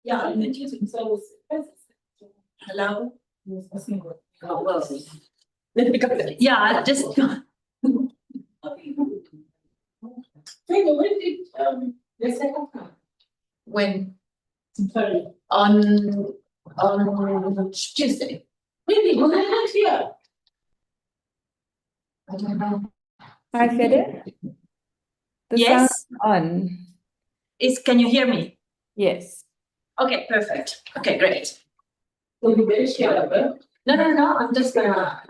Yeah, and the teaching so hello. Oh, well. Yeah, just. When did the second time? When? On Tuesday. Really? Was I not here? I don't know. Hi, Fede. The Yes. sound on. Can you hear me? Yes. Okay, perfect. Okay, great. No, no, I'm just gonna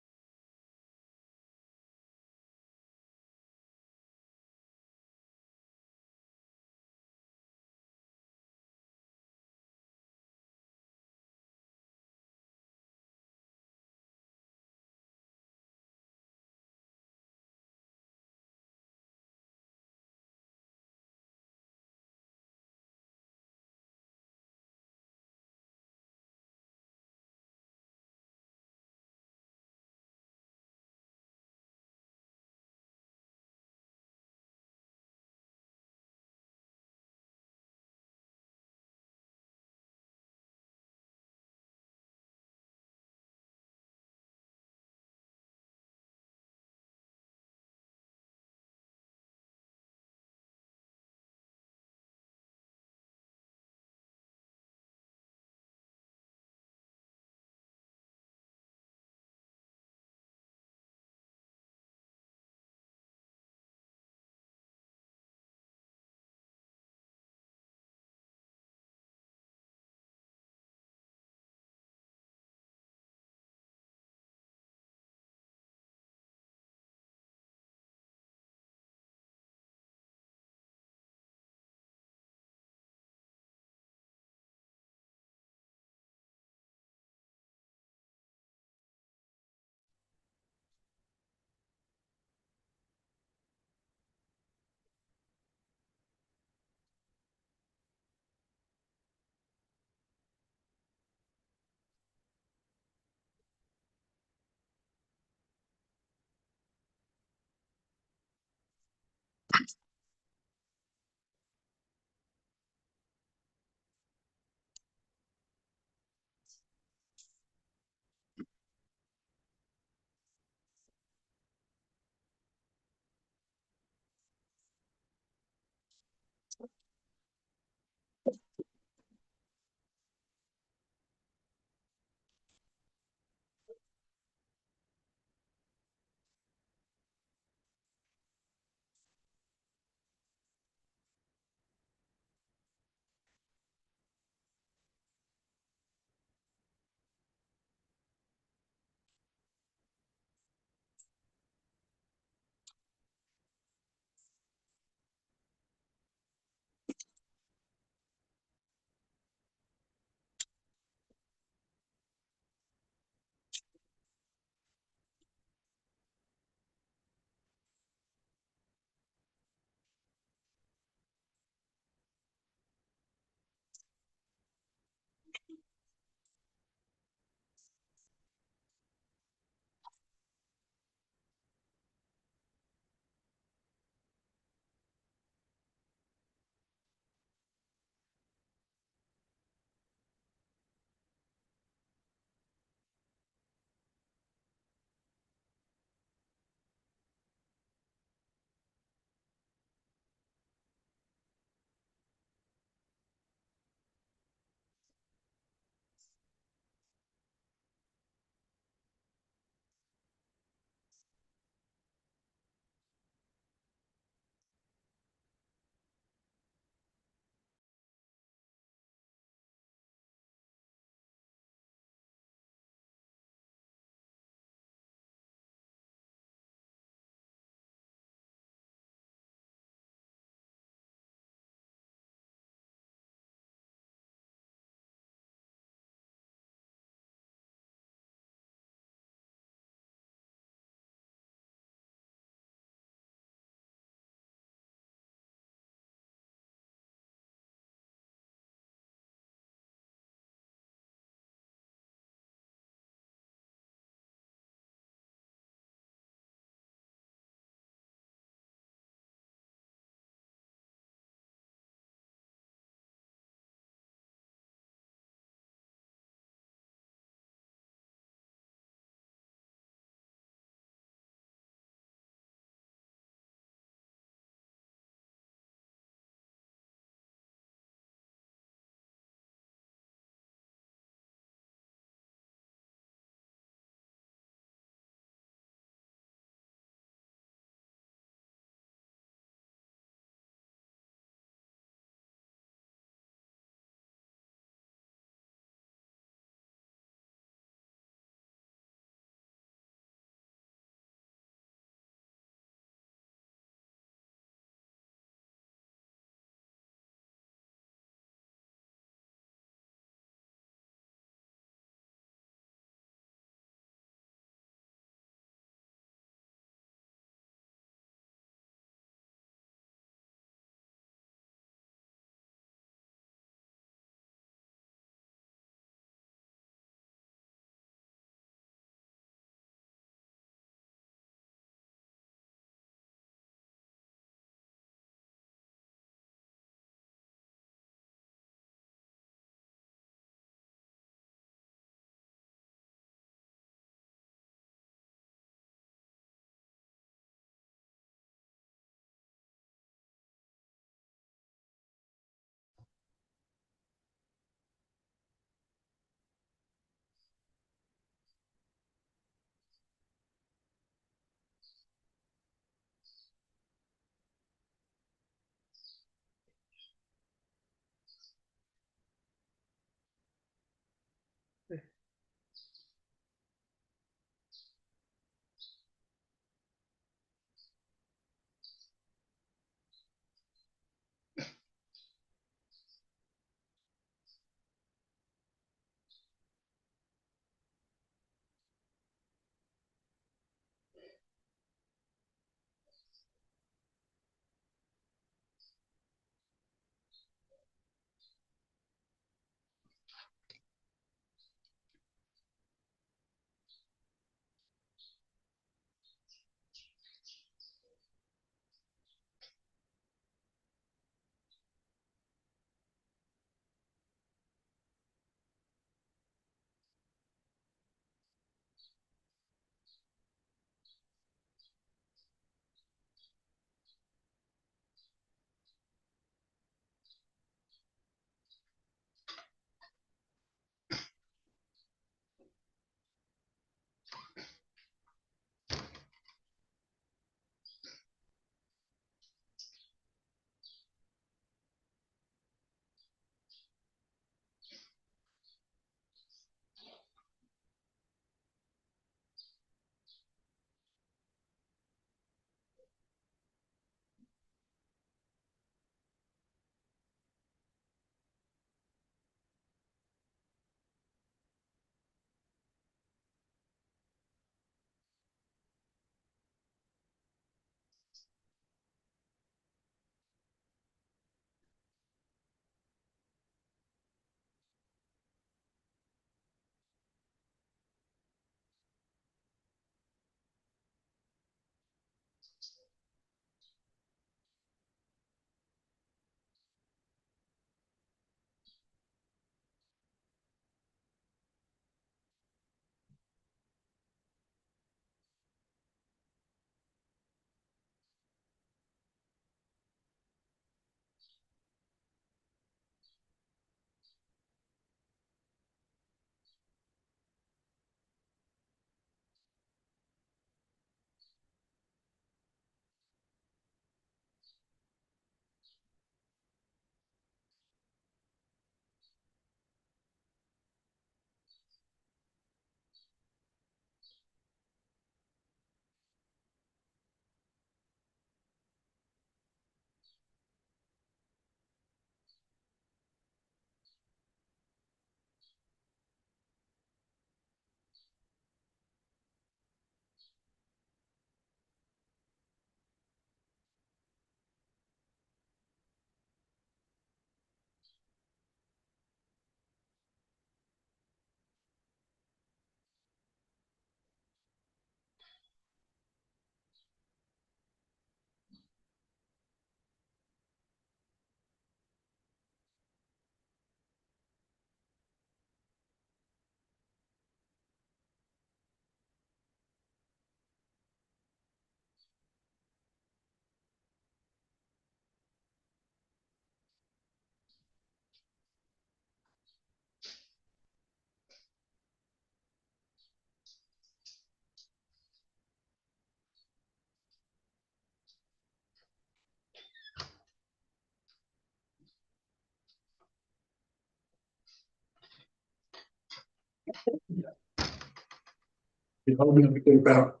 You're hoping to get about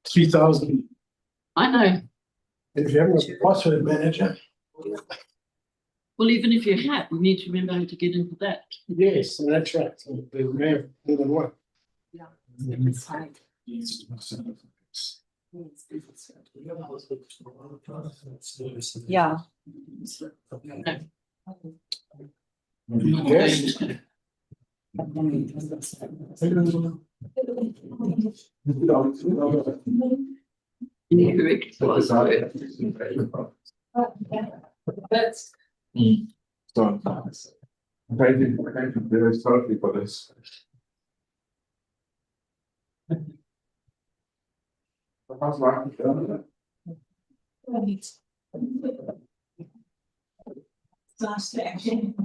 3,000. I know. If you haven't got a password manager. Well, even if you have, you need to remember how to get into that. Yes, that's right. So they may have more than one. Yeah. Yeah. Yes. Incorrect. That's. So, thank you very sorry for this. How's life going? Last action.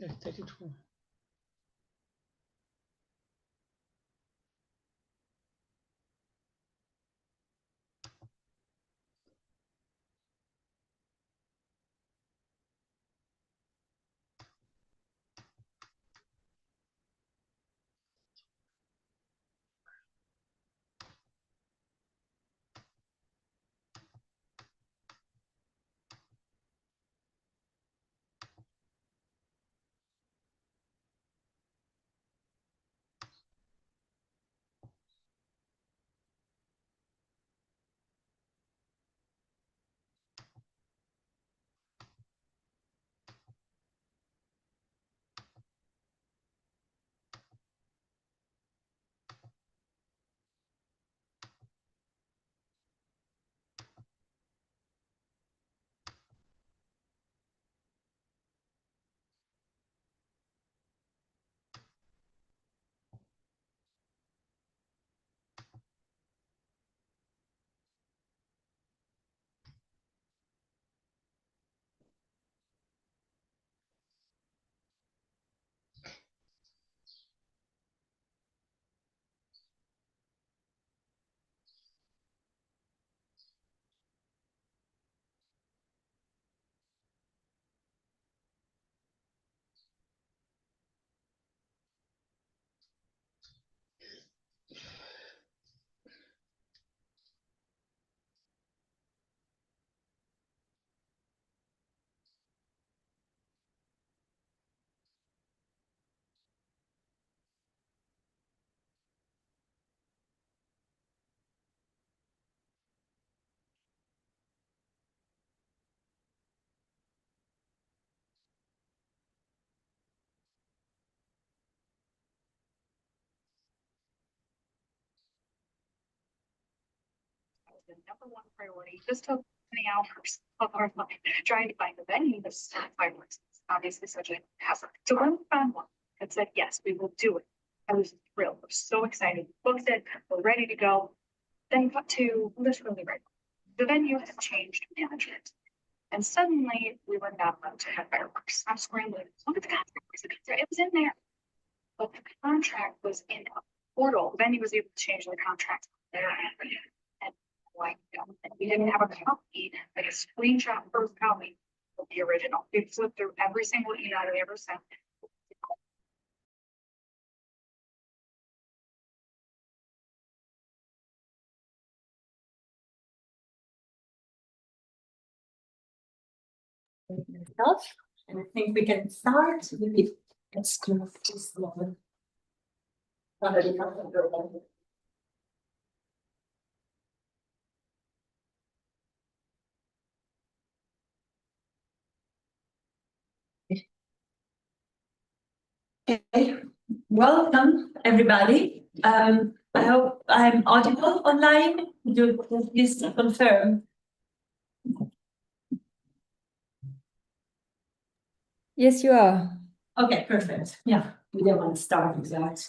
32. The number one priority. Just took many hours of our life trying to find the venue to start fireworks. It's obviously such a hassle. So when we found one that said, yes, we will do it, I was thrilled. We're so excited. We booked it. We're ready to go. Then got to literally right. The venue had changed management. And suddenly we were not allowed to have fireworks. I'm scrambling. Look at the contract. It was in there. But the contract was in a portal. The venue was able to change the contract there. And like, and we didn't have a copy, like a screenshot first copy of the original. We flipped through every single email we ever sent. Myself, and I think we can start with let's close this one. Okay, welcome everybody. I hope I'm audible online. Would you please confirm? Yes, you are. Okay, perfect. Yeah, we don't want to start without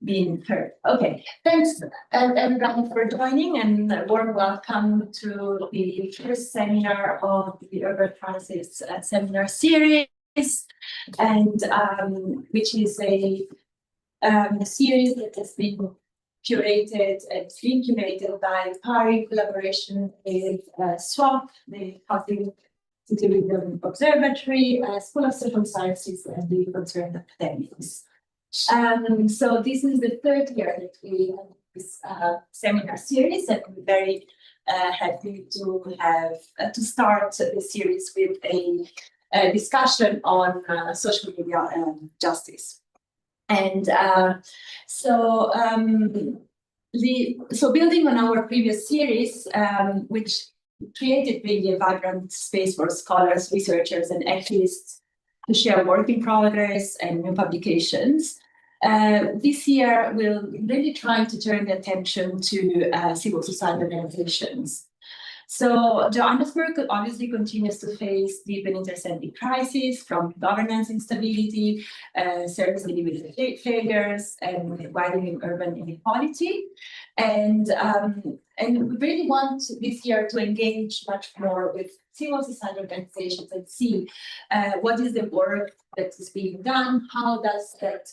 being heard. Okay, thanks everybody for joining, and a warm welcome to the first seminar of the Urban Transit seminar series, and which is a series that has been curated and incubated by PAR in collaboration with SWAP, the Housing Tourism Observatory, School of Social Sciences, and the Concerned Academics. So this is the third year that we have this seminar series, and we're very happy to have to start the series with a discussion on social media and justice. And so building on our previous series, which created really a vibrant space for scholars, researchers, and activists to share work in progress and new publications. This year, we'll really try to turn the attention to civil society organizations. So Johannesburg obviously continues to face deep and intersecting crises from governance instability, service delivery failures, and widening urban inequality. And we really want this year to engage much more with civil society organizations and see what is the work that is being done, how does that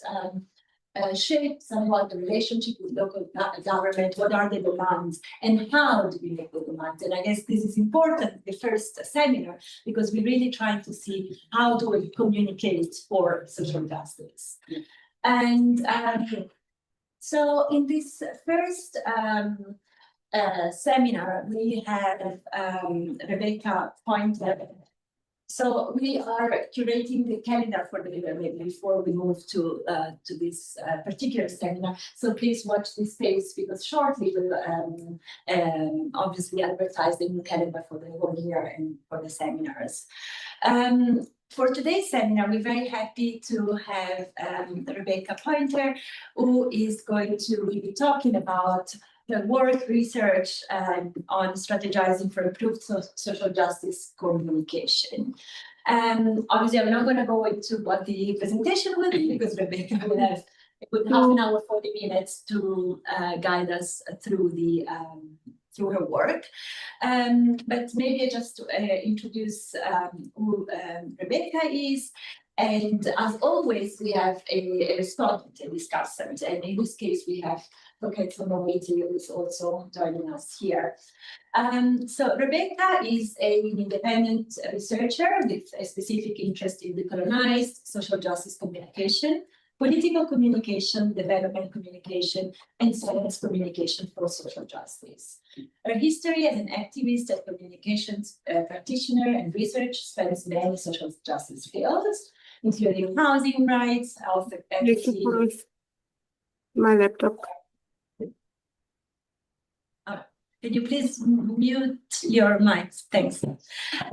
shape somewhat the relationship with local government, what are the demands, and how do we make the demands. And I guess this is important, the first seminar, because we're really trying to see how do we communicate for social justice. And so in this first seminar, we have Rebecca Pointer. So we are curating the calendar for the event before we move to this particular seminar. So please watch this space because shortly we'll obviously advertise the new calendar for the whole year and for the seminars. For today's seminar, we're very happy to have Rebecca Pointer, who is going to be talking about the work research on strategizing for improved social justice communication. Obviously, I'm not going to go into what the presentation will be because Rebecca will have a good half an hour, 40 minutes to guide us through the through her work. But maybe just to introduce who Rebecca is. And as always, we have a respondent, a discussant. And in this case, we have Koketso Moeti, who is also joining us here. So Rebecca is an independent researcher with a specific interest in decolonized social justice communication, political communication, development communication, and science communication for social justice. Her history as an activist and communications practitioner and research spans many social justice fields, including housing rights, health equity. My laptop. Can you please mute your mics? Thanks.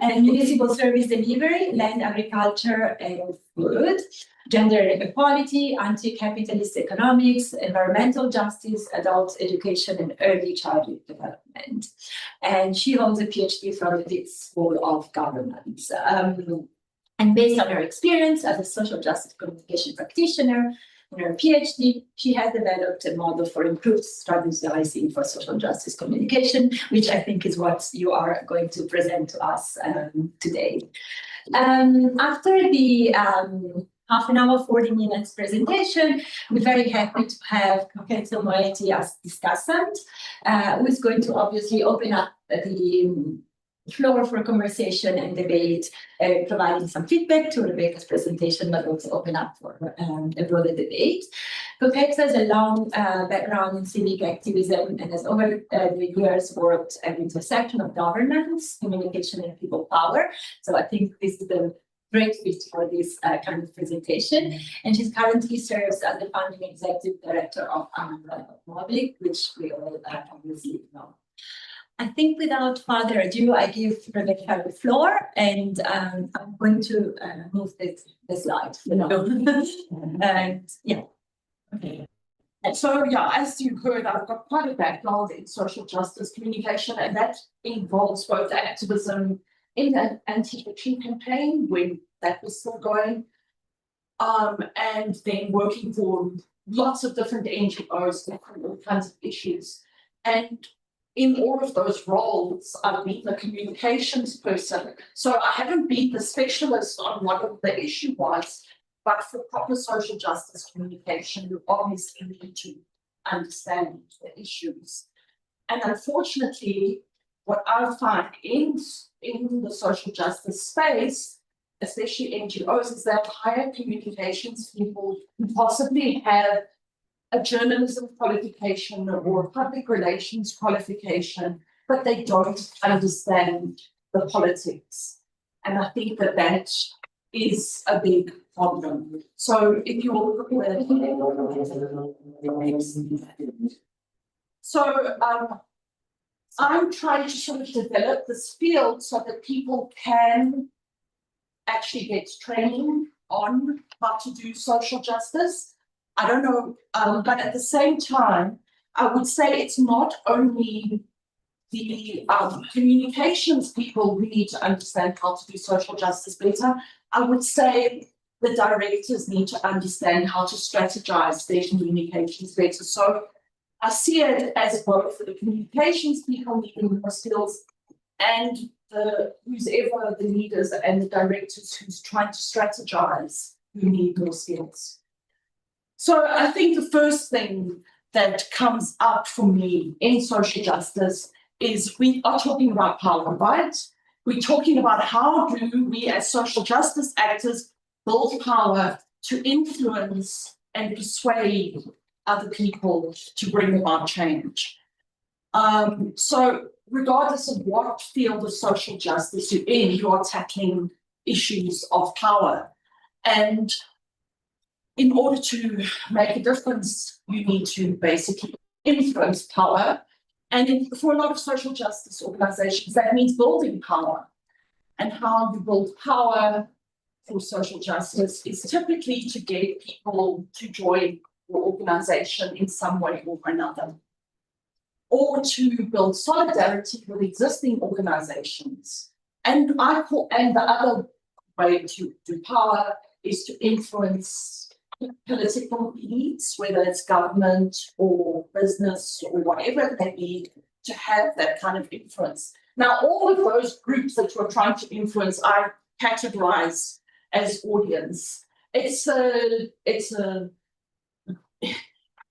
And municipal service delivery, land agriculture and food, gender equality, anti-capitalist economics, environmental justice, adult education, and early childhood development. And she holds a PhD from the Wits School of Governance. And based on her experience as a social justice communication practitioner, in her PhD, she has developed a model for improved strategizing for social justice communication, which I think is what you are going to present to us today. After the half an hour, 40 minutes presentation, we're very happy to have Koketso Moeti as discussant, who is going to obviously open up the floor for conversation and debate, providing some feedback to Rebecca's presentation, but also open up for a broader debate. Koketso has a long background in civic activism and has over the years worked at the intersection of governance, communication, and people power. So I think this is the great fit for this kind of presentation. And she currently serves as the founding executive director of Public, which we all obviously know. I think without further ado, I give Rebecca the floor, and I'm going to move the slide. And yeah. Okay. So yeah, as you heard, I've got quite a background in social justice communication, and that involves both activism in an anti-fiction campaign when that was still going, and then working for lots of different NGOs, different all kinds of issues. And in all of those roles, I've been the communications person. So I haven't been the specialist on what the issue was, but for proper social justice communication, you obviously need to understand the issues. And unfortunately, what I find in the social justice space, especially NGOs, is that higher communications people who possibly have a journalism qualification or a public relations qualification, but they don't understand the politics. And I think that that is a big problem. So if you all look at I'm trying to sort of develop this field so that people can actually get training on how to do social justice. I don't know, but at the same time, I would say it's not only the communications people who need to understand how to do social justice better, I would say the directors need to understand how to strategize their communications better. So I see it as both the communications people needing more skills and who's ever the leaders and the directors who's trying to strategize who need more skills. So I think the first thing that comes up for me in social justice is we are talking about power, right? We're talking about how do we as social justice actors build power to influence and persuade other people to bring about change. So regardless of what field of social justice you're in, you are tackling issues of power. And in order to make a difference, you need to basically influence power. And for a lot of social justice organizations, that means building power. And how you build power for social justice is typically to get people to join your organization in some way or another, or to build solidarity with existing organizations. And the other way to do power is to influence political elites, whether it's government or business or whatever it may be, to have that kind of influence. Now, all of those groups that you're trying to influence, I categorize as audience.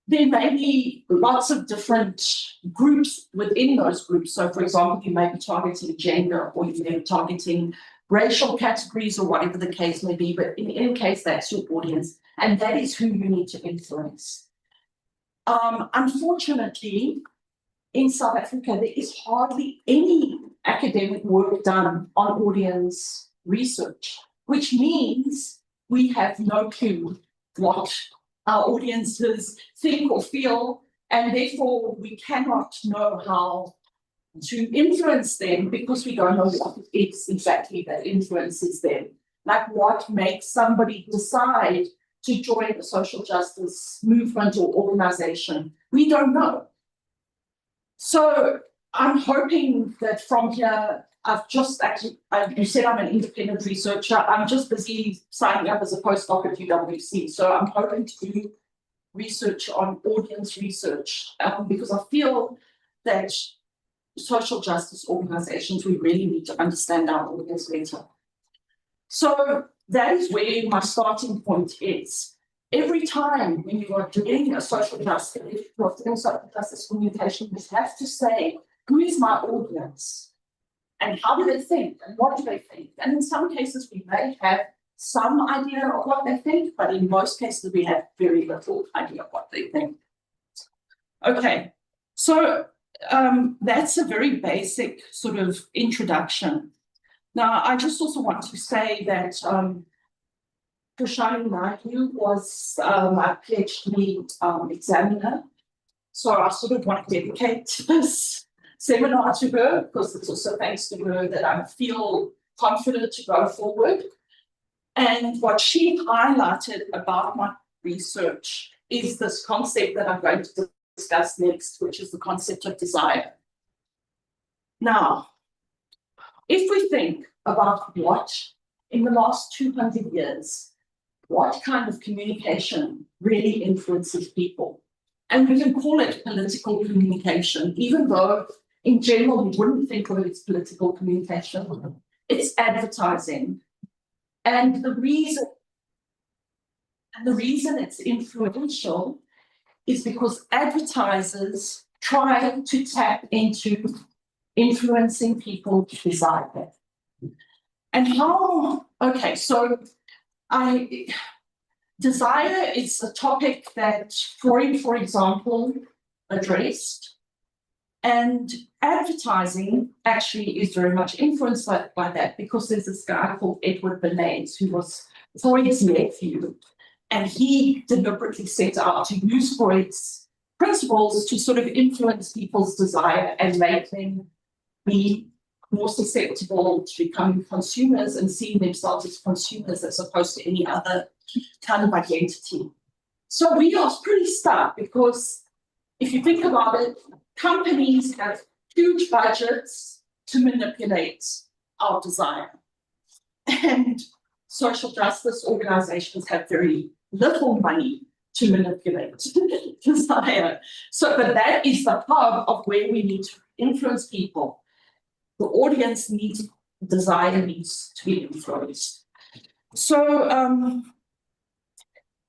There may be lots of different groups within those groups. So, for example, you may be targeting gender, or you may be targeting racial categories, or whatever the case may be. But in any case, that's your audience, and that is who you need to influence. Unfortunately, in South Africa, there is hardly any academic work done on audience research, which means we have no clue what our audiences think or feel, and therefore we cannot know how to influence them because we don't know what it is exactly that influences them. Like what makes somebody decide to join a social justice movement or organization? We don't know. So I'm hoping that from here, you said I'm an independent researcher. I'm just busy signing up as a postdoc at UWC. So I'm hoping to do research on audience research because I feel that social justice organizations, we really need to understand our audience better. So that is where my starting point is. Every time when you are doing a social justice communication, you have to say, who is my audience? And how do they think? And what do they think? And in some cases, we may have some idea of what they think, but in most cases, we have very little idea of what they think. Okay, so that's a very basic sort of introduction. Now, I just also want to say that Prashani Naidu was my PhD examiner. So I sort of want to dedicate this seminar to her because it's also thanks to her that I feel confident to go forward. And what she highlighted about my research is this concept that I'm going to discuss next, which is the concept of desire. Now, if we think about what in the last 200 years, what kind of communication really influences people, and we can call it political communication, even though in general, we wouldn't think of it as political communication. It's advertising. And the reason it's influential is because advertisers try to tap into influencing people's desire. And how, okay, so desire is a topic that Freud, for example, addressed. And advertising actually is very much influenced by that because there's this guy called Edward Bernays who was Freud's nephew, and he deliberately set out to use Freud's principles to sort of influence people's desire and make them be more susceptible to becoming consumers and seeing themselves as consumers as opposed to any other kind of identity. So we are pretty stuck because if you think about it, companies have huge budgets to manipulate our desire. And social justice organizations have very little money to manipulate desire. So, but that is the hub of where we need to influence people. The audience needs, desire needs to be influenced. So,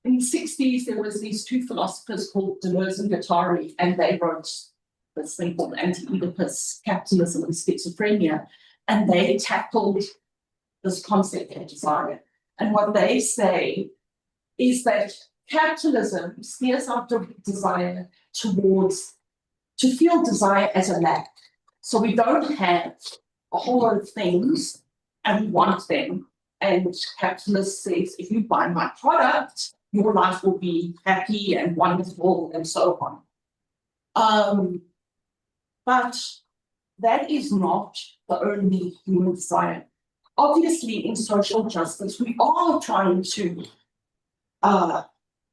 in the 60s, there was these two philosophers called Deleuze and Guattari, and they wrote this thing called Anti-Oedipus, Capitalism and Schizophrenia, and they tackled this concept of desire. And what they say is that capitalism steers our desire towards, to feel desire as a lack. So we don't have a whole lot of things and we want them. And capitalist says, if you buy my product, your life will be happy and wonderful and so on. But that is not the only human desire. Obviously, in social justice, we are trying to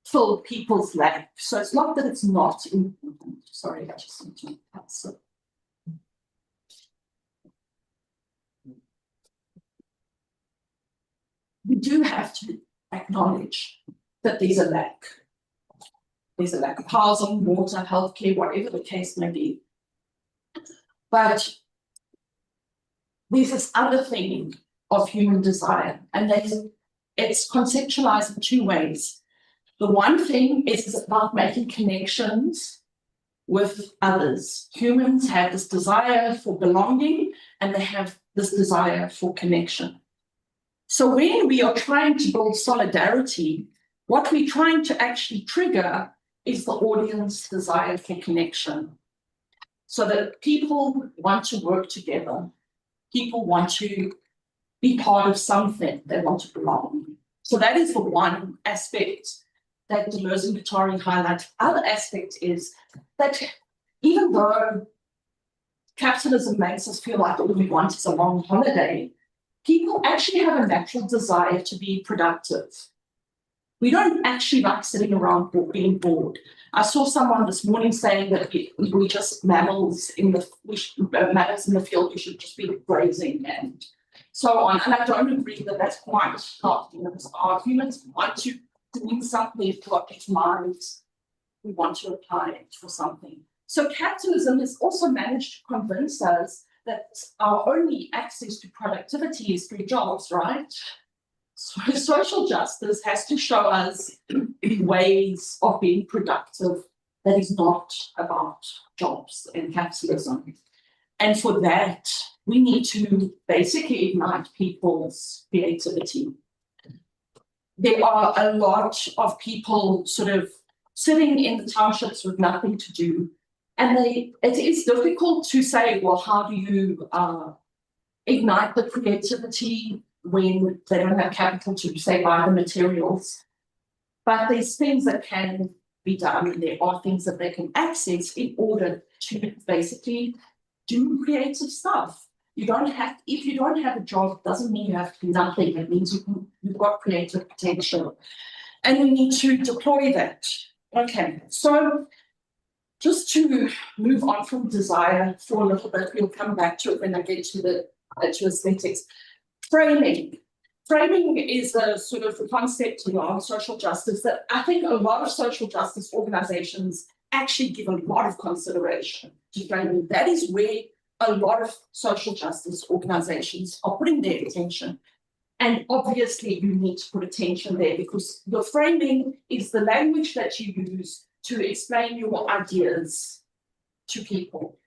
fill people's lack. So it's not that it's not important. Sorry, I just need to answer. We do have to acknowledge that there's a lack. There's a lack of housing, water, healthcare, whatever the case may be. But there's this other thing of human desire, and it's conceptualized in two ways. The one thing is about making connections with others. Humans have this desire for belonging, and they have this desire for connection. So when we are trying to build solidarity, what we're trying to actually trigger is the audience desire for connection. So that people want to work together. People want to be part of something. They want to belong. So that is the one aspect that Deleuze and Guattari highlight. The other aspect is that even though capitalism makes us feel like all we want is a long holiday, people actually have a natural desire to be productive. We don't actually like sitting around being bored. I saw someone this morning saying that we just mammals in the field, we should just be grazing and so on. And I don't agree that that's quite not humans are. Humans want to do something, we've got these minds, we want to apply it for something. So capitalism has also managed to convince us that our only access to productivity is through jobs, right? So social justice has to show us ways of being productive that is not about jobs and capitalism. And for that, we need to basically ignite people's creativity. There are a lot of people sort of sitting in the townships with nothing to do. And it is difficult to say, well, how do you ignite the creativity when they don't have capital to, say, buy the materials? But there's things that can be done, and there are things that they can access in order to basically do creative stuff. You don't have, if you don't have a job, it doesn't mean you have to do nothing. It means you've got creative potential. And we need to deploy that. Okay, so just to move on from desire for a little bit, we'll come back to it when I get to the to aesthetics. Framing. Framing is a sort of concept around social justice that I think a lot of social justice organizations actually give a lot of consideration to framing. That is where a lot of social justice organizations are putting their attention. And obviously you need to put attention there because your framing is the language that you use to explain your ideas to people.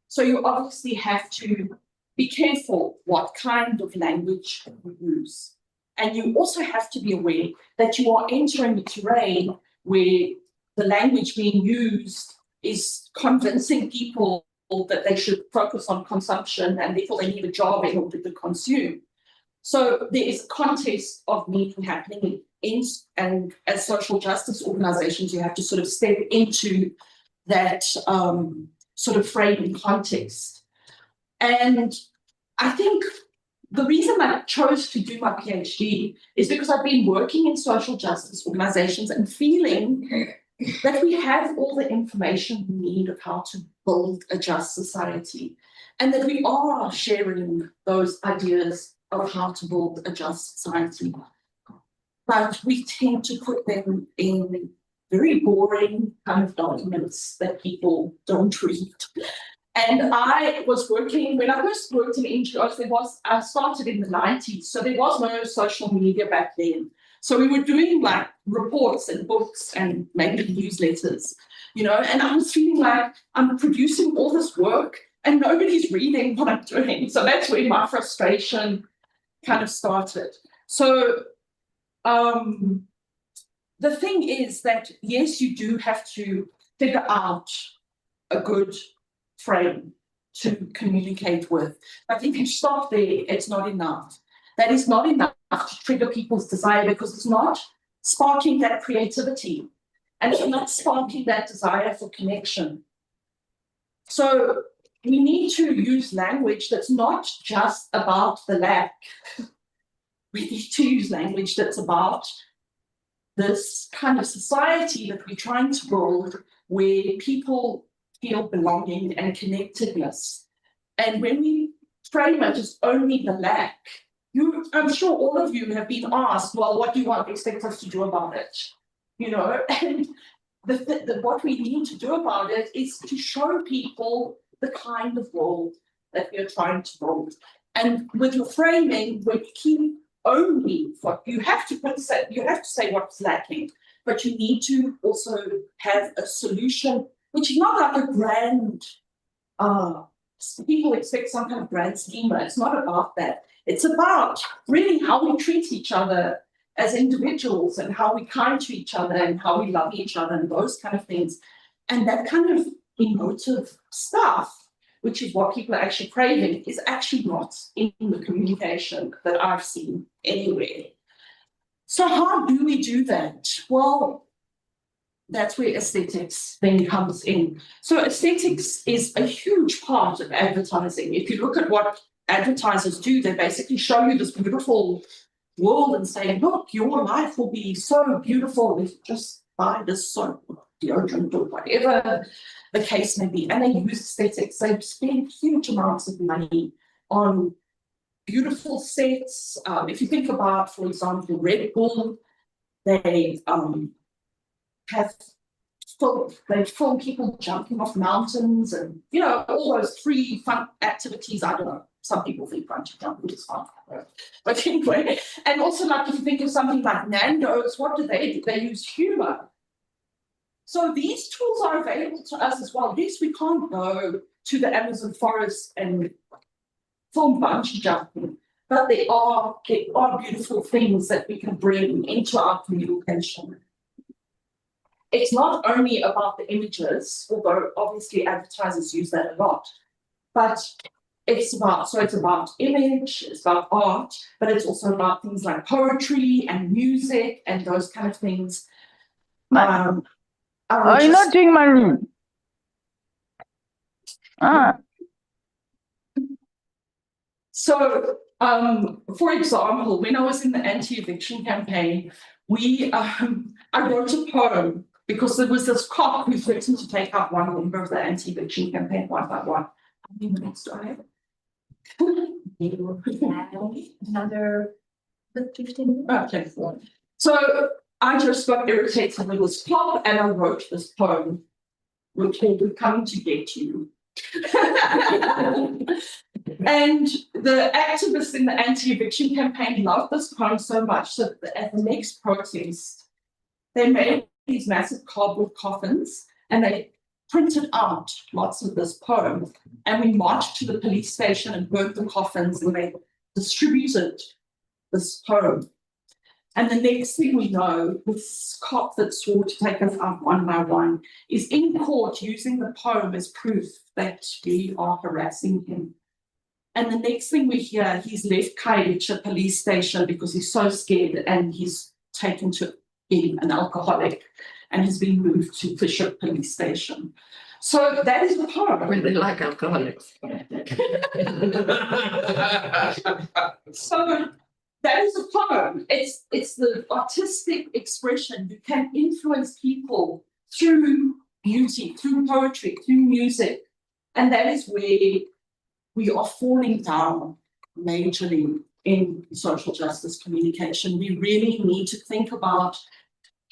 So you obviously have to be careful what kind of language you use. And you also have to be aware that you are entering a terrain where the language being used is convincing people that they should focus on consumption and therefore they need a job in order to consume. So there is a contest of meaning happening and as social justice organizations, you have to sort of step into that sort of framing context. And I think the reason I chose to do my PhD is because I've been working in social justice organizations and feeling that we have all the information we need of how to build a just society, and that we are sharing those ideas of how to build a just society. But we tend to put them in very boring kind of documents that people don't read. And I was working, when I first worked in NGOs, I started in the 90s, so there was no social media back then. So we were doing like reports and books and maybe newsletters, you know, and I was feeling like I'm producing all this work and nobody's reading what I'm doing. So that's where my frustration kind of started. So the thing is that, yes, you do have to figure out a good frame to communicate with. But if you stop there, it's not enough. That is not enough to trigger people's desire, because it's not sparking that creativity and it's not sparking that desire for connection. So we need to use language that's not just about the lack. We need to use language that's about this kind of society that we're trying to build, where people feel belonging and connectedness. And when we frame it as only the lack, I'm sure all of you have been asked, well, what do you expect us to do about it? You know, and what we need to do about it is to show people the kind of world that we are trying to build. And with your framing, when you keep only what you have to say what's lacking, but you need to also have a solution, which is not like a grand, people expect some kind of grand schema. It's not about that. It's about really how we treat each other as individuals and how we kind to each other and how we love each other and those kind of things. And that kind of emotive stuff, which is what people are actually craving, is actually not in the communication that I've seen anywhere. So how do we do that? Well, that's where aesthetics then comes in. So aesthetics is a huge part of advertising. If you look at what advertisers do, they basically show you this beautiful world and say, look, your life will be so beautiful if you just buy this soap or deodorant or whatever the case may be. And they use aesthetics. They spend huge amounts of money on beautiful sets. If you think about, for example, Red Bull, they film people jumping off mountains and, you know, all those free fun activities. I don't know, some people think bungee jumping is fun. But anyway, and also like if you think of something like Nando's, what do? They use humor. So these tools are available to us as well. Yes, we can't go to the Amazon forest and film bungee jumping, but there are beautiful things that we can bring into our communication. It's not only about the images, although obviously advertisers use that a lot, but it's about image, it's about art, but it's also about things like poetry and music and those kind of things. Are you not doing my room? So, for example, when I was in the anti-eviction campaign, I wrote a poem because there was this cop who threatened to take out one member of the anti-eviction campaign one by one. How many minutes do I have? Another 15 minutes. Okay. So I just got irritated with this cop and I wrote this poem, which will be coming to get you. And the activists in the anti-eviction campaign loved this poem so much that at the next protest, they made these massive cardboard coffins and they printed out lots of this poem. And we marched to the police station and burnt the coffins and they distributed this poem. And the next thing we know, this cop that swore to take us out one by one is in court using the poem as proof that we are harassing him. And the next thing we hear, he's left Kaich at police station because he's so scared and he's taken to being an alcoholic and has been moved to Fisher police station. So that is the poem. When they like alcoholics. So that is a poem. It's the artistic expression. You can influence people through beauty, through poetry, through music. And that is where we are falling down majorly in social justice communication. We really need to think about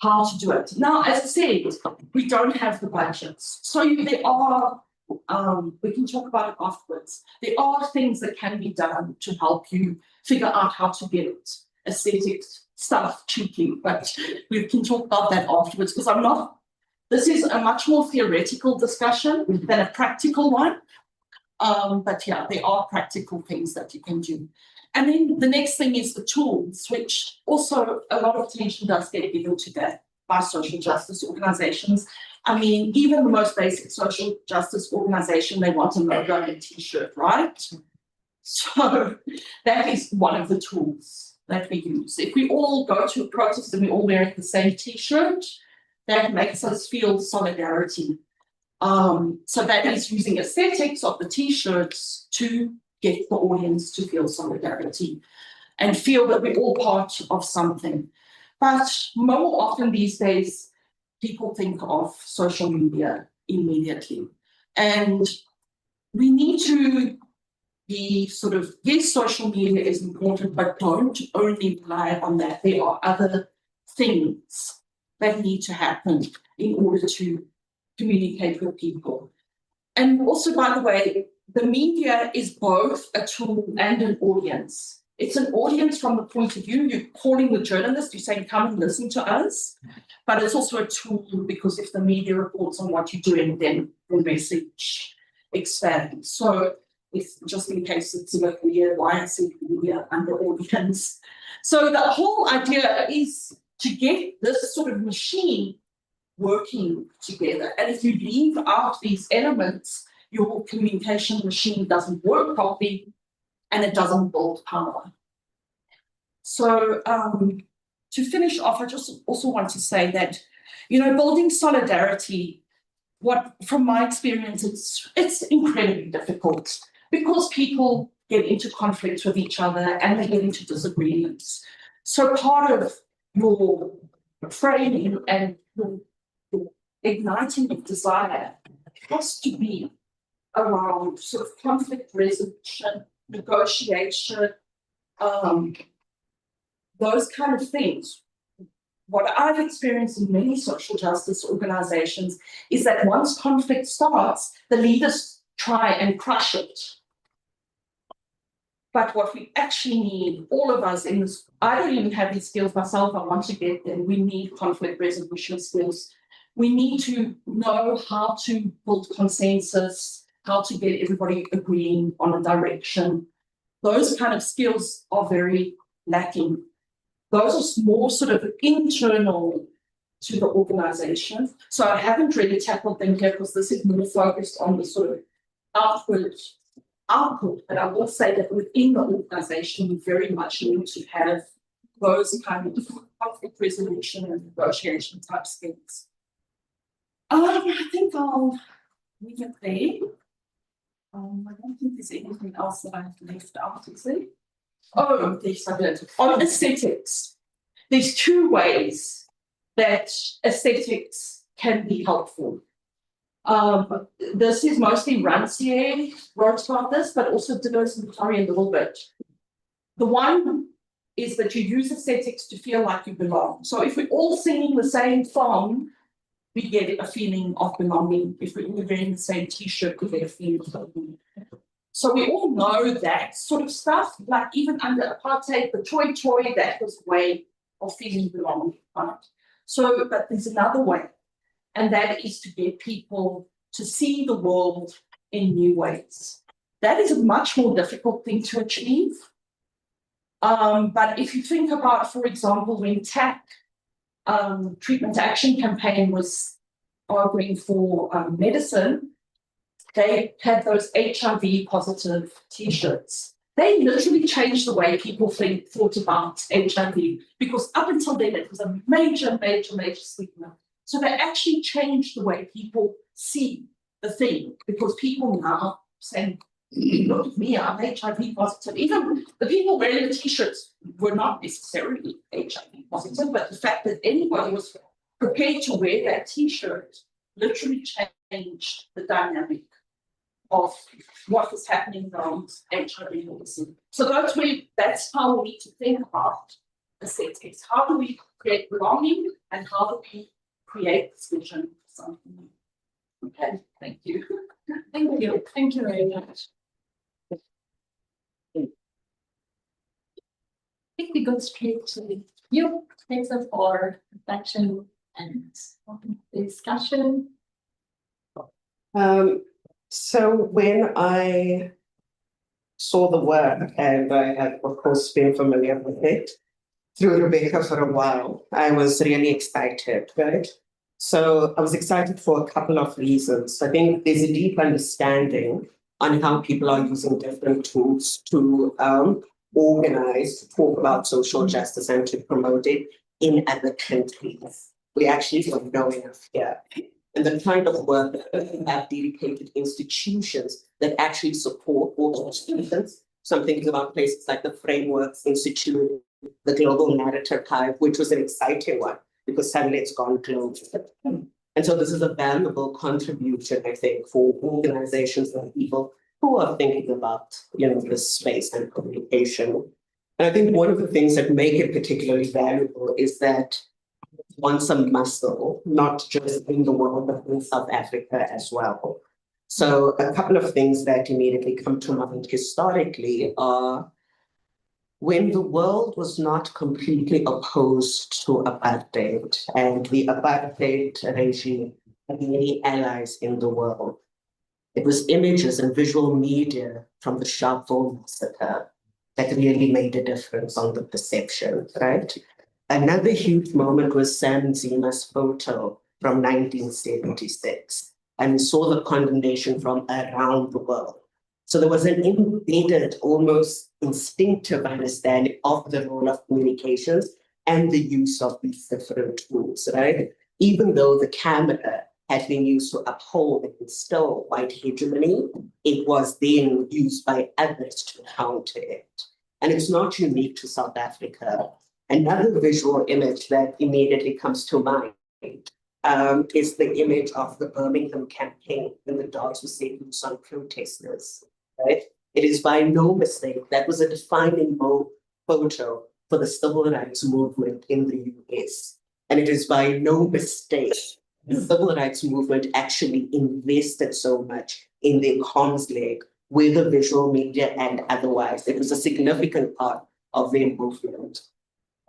how to do it. Now, as I said, we don't have the budgets. So there are, we can talk about it afterwards. There are things that can be done to help you figure out how to get aesthetic stuff cheaply, but we can talk about that afterwards because this is a much more theoretical discussion than a practical one. But yeah, there are practical things that you can do. And then the next thing is the tools, which also a lot of attention does get given to that by social justice organizations. I mean, even the most basic social justice organization, they want a logo and a t-shirt, right? So that is one of the tools that we use. If we all go to a protest and we all wear the same t-shirt, that makes us feel solidarity. So that is using aesthetics of the t-shirts to get the audience to feel solidarity and feel that we're all part of something. But more often these days, people think of social media immediately. And we need to be sort of, yes, social media is important, but don't only rely on that. There are other things that need to happen in order to communicate with people. And also, by the way, the media is both a tool and an audience. It's an audience from the point of view, you're calling the journalist, you're saying, come and listen to us. But it's also a tool because if the media reports on what you're doing, then the message expands. So it's just in case it's a bit weird, why I say media and the audience. So the whole idea is to get this sort of machine working together. And if you leave out these elements, your communication machine doesn't work properly and it doesn't build power. So to finish off, I just also want to say that, you know, building solidarity, from my experience, it's incredibly difficult because people get into conflict with each other and they get into disagreements. So part of your framing and your igniting of desire has to be around sort of conflict resolution, negotiation, those kind of things. What I've experienced in many social justice organizations is that once conflict starts, the leaders try and crush it. But what we actually need, all of us in this, I don't even have these skills myself, I want to get them. We need conflict resolution skills. We need to know how to build consensus, how to get everybody agreeing on a direction. Those kind of skills are very lacking. Those are more sort of internal to the organization. So I haven't really tackled them here because this is more focused on the sort of output. But I will say that within the organization, we very much need to have those kind of conflict resolution and negotiation type skills. I think I'll leave it there. I don't think there's anything else that I've left out, is there? Oh, there's on aesthetics. There's two ways that aesthetics can be helpful. This is mostly Rancière wrote about this, but also Deleuze and Guattari a little bit. The one is that you use aesthetics to feel like you belong. So if we're all singing the same song, we get a feeling of belonging. If we're all wearing the same t-shirt, we get a feeling of belonging. So we all know that sort of stuff, like even under apartheid, the toy, that was a way of feeling belonging, right? So, but there's another way, and that is to get people to see the world in new ways. That is a much more difficult thing to achieve. But if you think about, for example, when TAC, Treatment Action Campaign, was arguing for medicine, they had those HIV positive t-shirts. They literally changed the way people thought about HIV, because up until then it was a major stigma. So they actually changed the way people see the thing, because people now saying, look at me, I'm HIV positive. Even the people wearing the t-shirts were not necessarily HIV positive, but the fact that anybody was prepared to wear that T-shirt literally changed the dynamic of what was happening around HIV. So that's how we need to think about aesthetics. How do we create belonging and how do we create this vision for something new? Okay, thank you. Thank you. Thank you very much. I think we go straight to you. Thanks for reflection and discussion. So when I saw the work, and I had, of course, been familiar with it through Rebecca for a while, I was really excited, right? So I was excited for a couple of reasons. I think there's a deep understanding on how people are using different tools to organize, to talk about social justice and to promote it in other countries. We actually don't know enough here. And the kind of work that we have dedicated institutions that actually support all those students. So I'm thinking about places like the Frameworks Institute, the Global Narrative Hive, which was an exciting one because suddenly it's gone global. And so this is a valuable contribution, I think, for organizations and people who are thinking about, this space and communication. And I think one of the things that make it particularly valuable is that once a muscle, not just in the world, but in South Africa as well. So a couple of things that immediately come to mind historically are when the world was not completely opposed to apartheid, and the apartheid regime had many allies in the world. It was images and visual media from the Sharpeville massacre that really made a difference on the perception, right? Another huge moment was Sam Nzima's photo from 1976, and we saw the condemnation from around the world. So there was an embedded, almost instinctive understanding of the role of communications and the use of these different tools, right? Even though the camera had been used to uphold and instill white hegemony, it was then used by others to counter it. And it's not unique to South Africa. Another visual image that immediately comes to mind is the image of the Birmingham campaign when the dogs were set loose on protesters, right? It is by no mistake, that was a defining photo for the civil rights movement in the US. And it is by no mistake, the civil rights movement actually invested so much in their comms leg, whether visual media and otherwise. It was a significant part of their movement.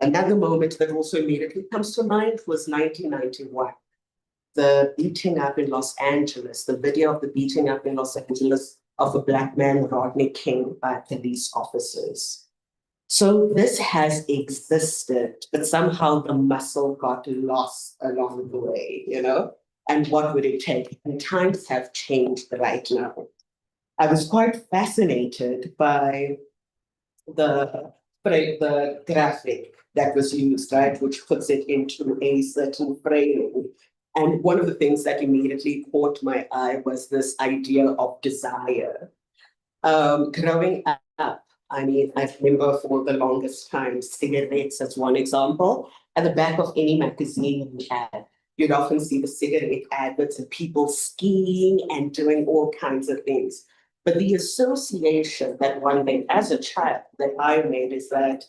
Another moment that also immediately comes to mind was 1991. The beating up in Los Angeles, the video of the beating up in Los Angeles of a Black man, Rodney King, by police officers. So this has existed, but somehow the muscle got lost along the way, And what would it take? And times have changed right now. I was quite fascinated by the graphic that was used, right, which puts it into a certain framing. And one of the things that immediately caught my eye was this idea of desire. Growing up, I remember for the longest time, cigarettes as one example. At the back of any magazine we had, you'd often see the cigarette adverts and people skiing and doing all kinds of things. But the association that one made as a child that I made is that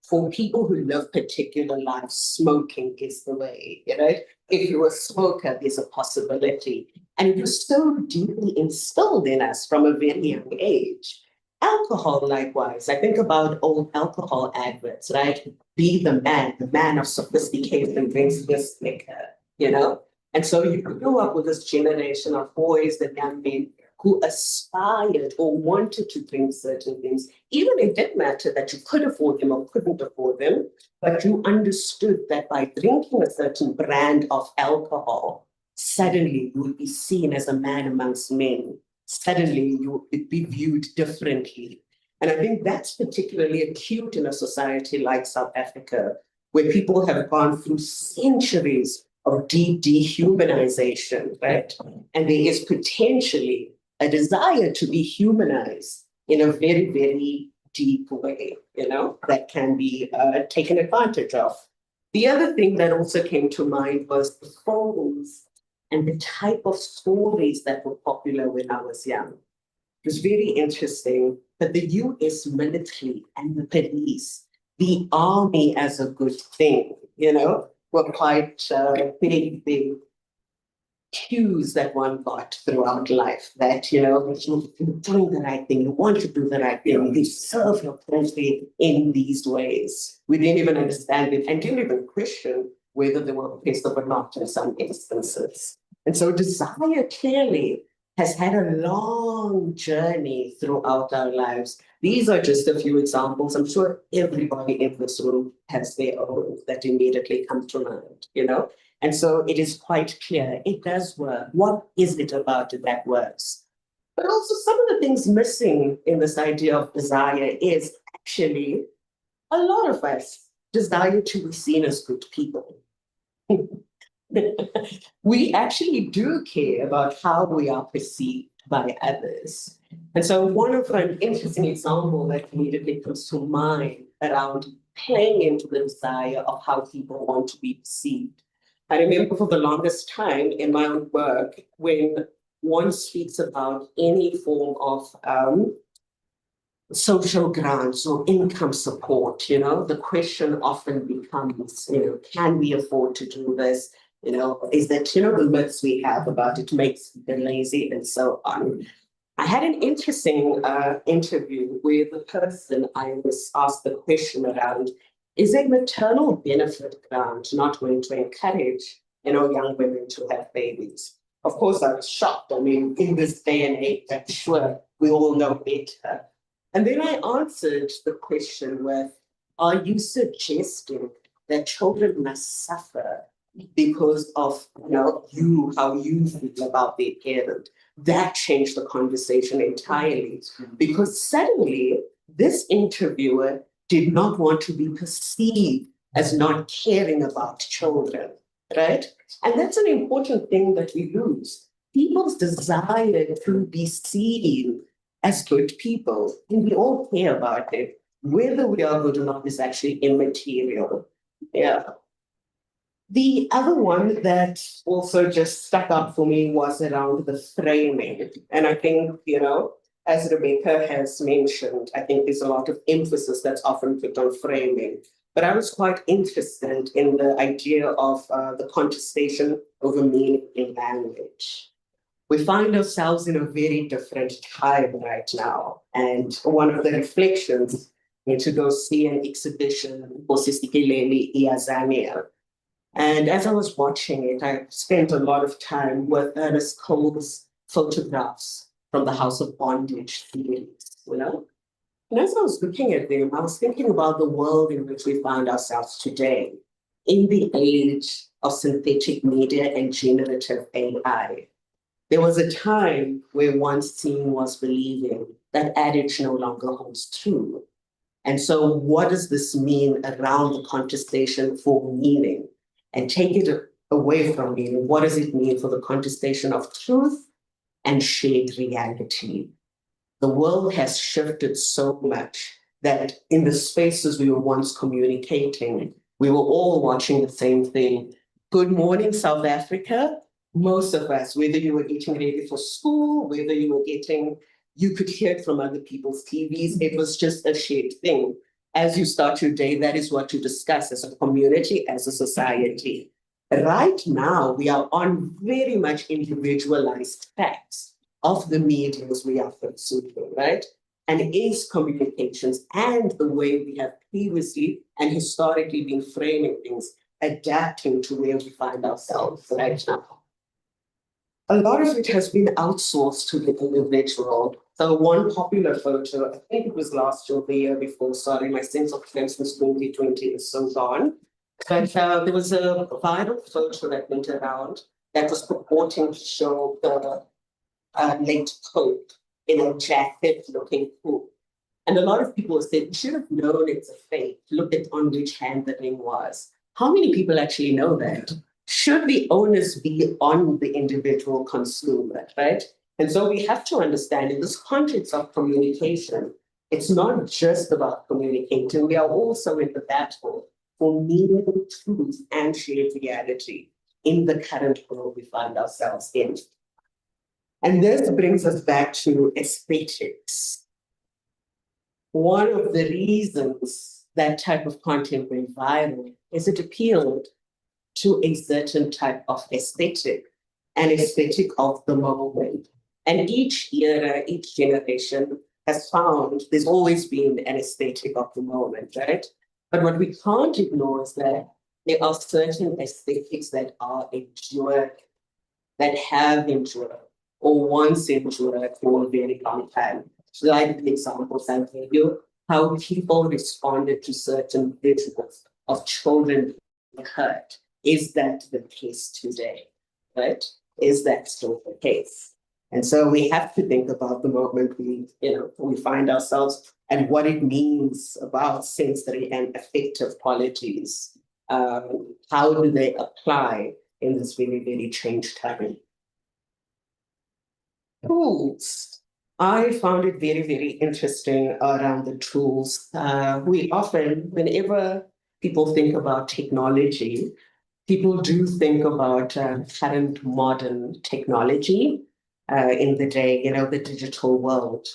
for people who live particular lives, smoking is the way, If you're a smoker, there's a possibility. And it was so deeply instilled in us from a very young age. Alcohol, likewise. I think about old alcohol adverts, right? Be the man of sophistication drinks this liquor, And so you grew up with this generation of boys and young men who aspired or wanted to drink certain things. Even it didn't matter that you could afford them or couldn't afford them, but you understood that by drinking a certain brand of alcohol, suddenly you would be seen as a man amongst men. Suddenly you would be viewed differently. And I think that's particularly acute in a society like South Africa, where people have gone through centuries of deep dehumanization, right? And there is potentially a desire to be humanized in a very, very deep way, that can be taken advantage of. The other thing that also came to mind was the phones and the type of stories that were popular when I was young. It was very interesting that the US military and the police, the army as a good thing, were quite big cues that one got throughout life that, you're doing the right thing, you want to do the right thing, you serve your country in these ways. We didn't even understand it and didn't even question whether they were oppressive or not in some instances. And so desire clearly has had a long journey throughout our lives. These are just a few examples. I'm sure everybody in this room has their own that immediately come to mind, And so it is quite clear, it does work. What is it about it that works? But also some of the things missing in this idea of desire is actually a lot of us desire to be seen as good people. We actually do care about how we are perceived by others. And so one of an interesting example that immediately comes to mind around playing into the desire of how people want to be perceived. I remember for the longest time in my own work, when one speaks about any form of social grants or income support, the question often becomes, can we afford to do this? Is that, the myths we have about it makes them lazy and so on. I had an interesting interview with the person I was asked the question around, is a maternal benefit grant not going to encourage, young women to have babies? Of course, I was shocked. I mean, in this day and age, I'm sure we all know better. And then I answered the question with, are you suggesting that children must suffer because of, how you feel about their parent? That changed the conversation entirely, because suddenly this interviewer did not want to be perceived as not caring about children, right? And that's an important thing that we lose. People's desire to be seen as good people, and we all care about it. Whether we are good or not is actually immaterial. Yeah. The other one that also just stuck up for me was around the framing. And I think, as Rebecca has mentioned, I think there's a lot of emphasis that's often put on framing. But I was quite interested in the idea of the contestation over meaning in language. We find ourselves in a very different time right now. And one of the reflections, to go see an exhibition, Bosisikeleli Iazania. And as I was watching it, I spent a lot of time with Ernest Cole's photographs from the House of Bondage series, And as I was looking at them, I was thinking about the world in which we find ourselves today, in the age of synthetic media and generative AI. There was a time where once seeing was believing. That adage no longer holds true. And so what does this mean around the contestation for meaning? And take it away from meaning, what does it mean for the contestation of truth and shared reality? The world has shifted so much that in the spaces we were once communicating, we were all watching the same thing. Good morning, South Africa. Most of us, whether you were getting ready for school, whether you could hear it from other people's TVs, it was just a shared thing. As you start your day, that is what you discuss as a community, as a society. Right now, we are on very much individualized facts of the mediums we are consuming, right? And is communications and the way we have previously and historically been framing things, adapting to where we find ourselves right now. A lot of it has been outsourced to the individual. So one popular photo, I think it was last year or the year before, sorry, my sense of time since 2020 is so gone. But there was a viral photo that went around that was purporting to show the late Pope in a jacket looking cool. And a lot of people said, you should have known it's a fake. Look at on which hand the ring was. How many people actually know that? Should the onus be on the individual consumer, right? And so we have to understand in this context of communication, it's not just about communicating. We are also in the battle for meaningful truth and shared reality in the current world we find ourselves in. And this brings us back to aesthetics. One of the reasons that type of content went viral is it appealed to a certain type of aesthetic, an aesthetic of the moment. And each era, each generation has found there's always been an aesthetic of the moment, right? But what we can't ignore is that there are certain aesthetics that are endured, that have endured, or once endured for a very long time. So like the examples I gave you, how people responded to certain visuals of children being hurt. Is that the case today, right? Is that still the case? And so we have to think about the moment we find ourselves and what it means about sensory and affective qualities. How do they apply in this very, very changed time? Tools. I found it very, very interesting around the tools. We often, whenever people think about technology, people do think about current modern technology in the day, the digital world.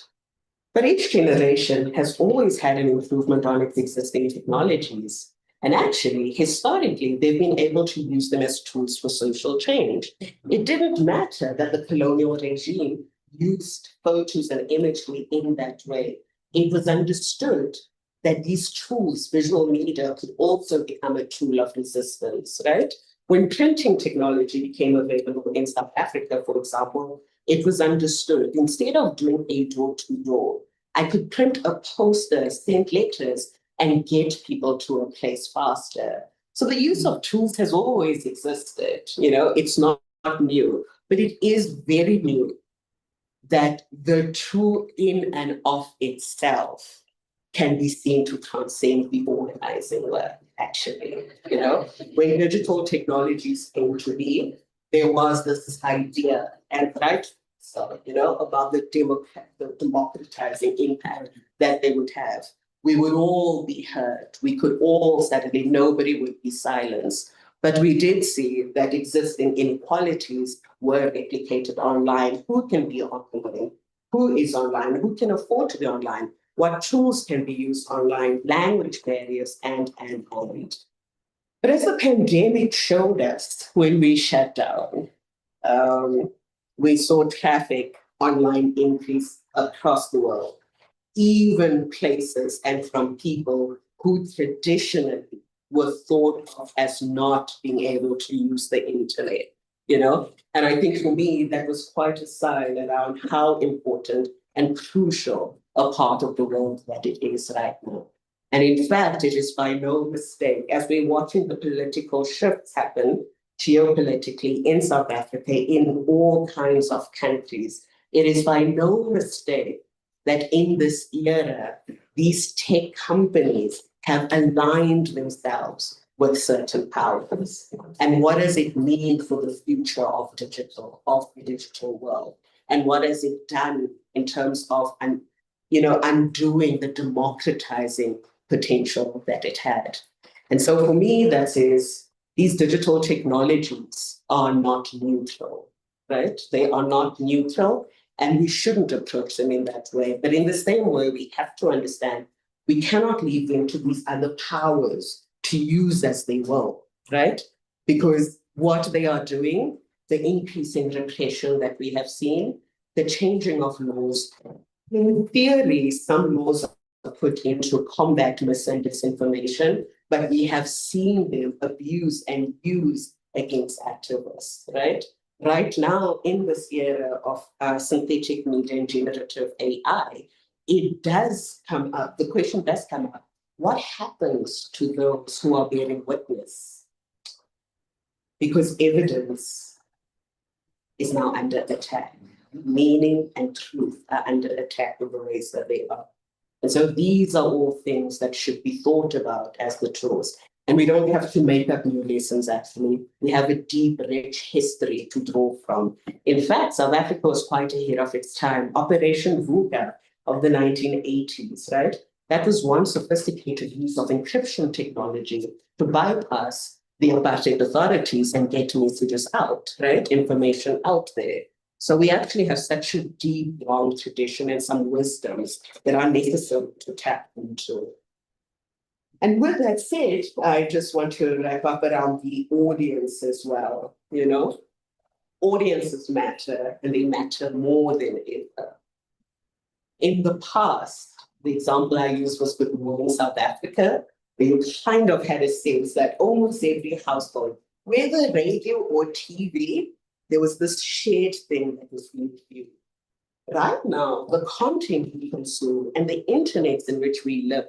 But each generation has always had an improvement on its existing technologies. And actually, historically, they've been able to use them as tools for social change. It didn't matter that the colonial regime used photos and imagery in that way. It was understood that these tools, visual media, could also become a tool of resistance, right? When printing technology became available in South Africa, for example, it was understood, instead of doing a door-to-door, I could print a poster, send letters, and get people to a place faster. So the use of tools has always existed, it's not new, but it is very new that the tool in and of itself can be seen to transcend the organizing work, actually. When digital technologies came to be, there was this idea, and right, so, about the democratizing impact that they would have. We would all be heard. We could all suddenly, nobody would be silenced. But we did see that existing inequalities were replicated online. Who can be online? Who is online? Who can afford to be online? What tools can be used online? Language barriers and. But as the pandemic showed us when we shut down, we saw traffic online increase across the world, even places and from people who traditionally were thought of as not being able to use the internet, And I think for me, that was quite a sign around how important and crucial a part of the world that it is right now. And in fact, it is by no mistake, as we're watching the political shifts happen geopolitically in South Africa, in all kinds of countries, it is by no mistake that in this era, these tech companies have aligned themselves with certain powers. And what does it mean for the future of the digital world? And what has it done in terms of undoing the democratizing potential that it had? And so for me, that is, these digital technologies are not neutral, right? They are not neutral, and we shouldn't approach them in that way. But in the same way, we have to understand we cannot leave them to these other powers to use as they will, right? Because what they are doing, the increasing repression that we have seen, the changing of laws, in theory, some laws are put in to combat mis and disinformation, but we have seen them abused and used against activists, right? Right now, in this era of synthetic media and generative AI, it does come up, the question does come up, what happens to those who are bearing witness? Because evidence is now under attack. Meaning and truth are under attack in the ways that they are. And so these are all things that should be thought about as the tools. And we don't have to make up new lessons, actually. We have a deep, rich history to draw from. In fact, South Africa was quite ahead of its time. Operation VUCA of the 1980s, right, That was one sophisticated use of encryption technology to bypass the apartheid authorities and get messages out, right? Information out there. So we actually have such a deep, long tradition and some wisdoms that are necessary to tap into. And with that said, I just want to wrap up around the audience as well, you know? Audiences matter, and they matter more than ever. In the past, the example I used was Good Morning South Africa, where you kind of had a sense that almost every household, whether radio or TV, there was this shared thing that was being viewed. Right now, the content we consume and the internets in which we live